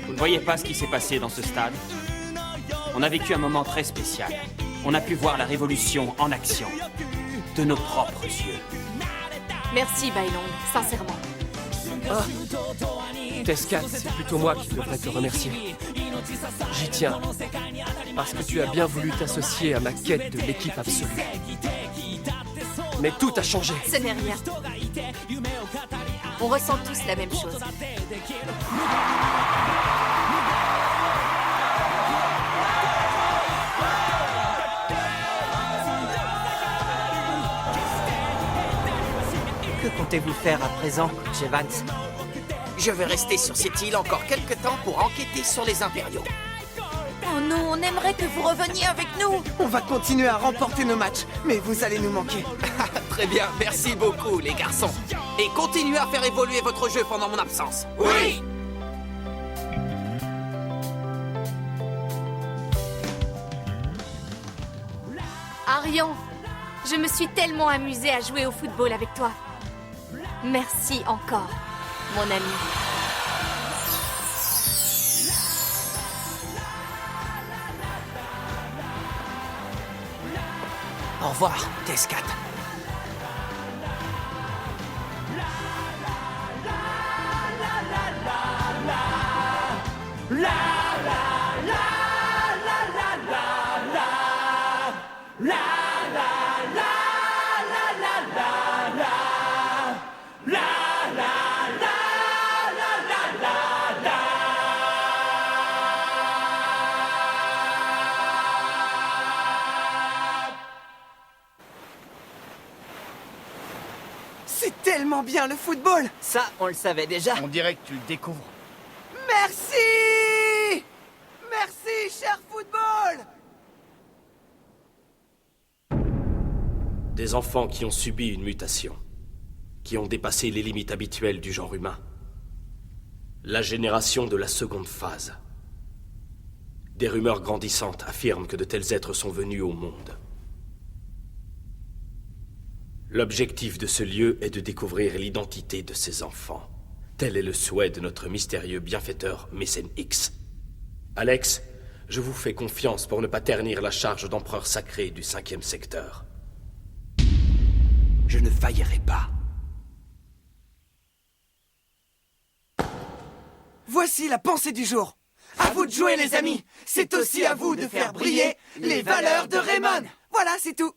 Vous ne voyez pas ce qui s'est passé dans ce stade? On a vécu un moment très spécial. On a pu voir la révolution en action, de nos propres yeux. Merci, Bailong, sincèrement. Tescat, c'est plutôt moi qui devrais te remercier. J'y tiens, parce que tu as bien voulu t'associer à ma quête de l'équipe absolue. Mais tout a changé. Ce n'est rien. On ressent tous la même chose. Que comptez-vous faire à présent, coach Evans? Je vais rester sur cette île encore quelques temps pour enquêter sur les impériaux. Oh non, on aimerait que vous reveniez avec nous. On va continuer à remporter nos matchs, mais vous allez nous manquer. Très bien, merci beaucoup les garçons. Et continuez à faire évoluer votre jeu pendant mon absence. Oui! Arion, je me suis tellement amusée à jouer au football avec toi. Merci encore, mon ami. Au revoir, Tescat. C'est tellement bien le football. Ça, on le savait déjà. On dirait que tu le découvres. Merci! Merci, cher football! Des enfants qui ont subi une mutation, qui ont dépassé les limites habituelles du genre humain. La génération de la seconde phase. Des rumeurs grandissantes affirment que de tels êtres sont venus au monde. L'objectif de ce lieu est de découvrir l'identité de ces enfants. Tel est le souhait de notre mystérieux bienfaiteur Mécène X. Alex, je vous fais confiance pour ne pas ternir la charge d'empereur sacré du 5e secteur. Je ne faillirai pas. Voici la pensée du jour. À vous de jouer, les amis. C'est aussi à vous de faire briller les valeurs de Raymond. Voilà, c'est tout.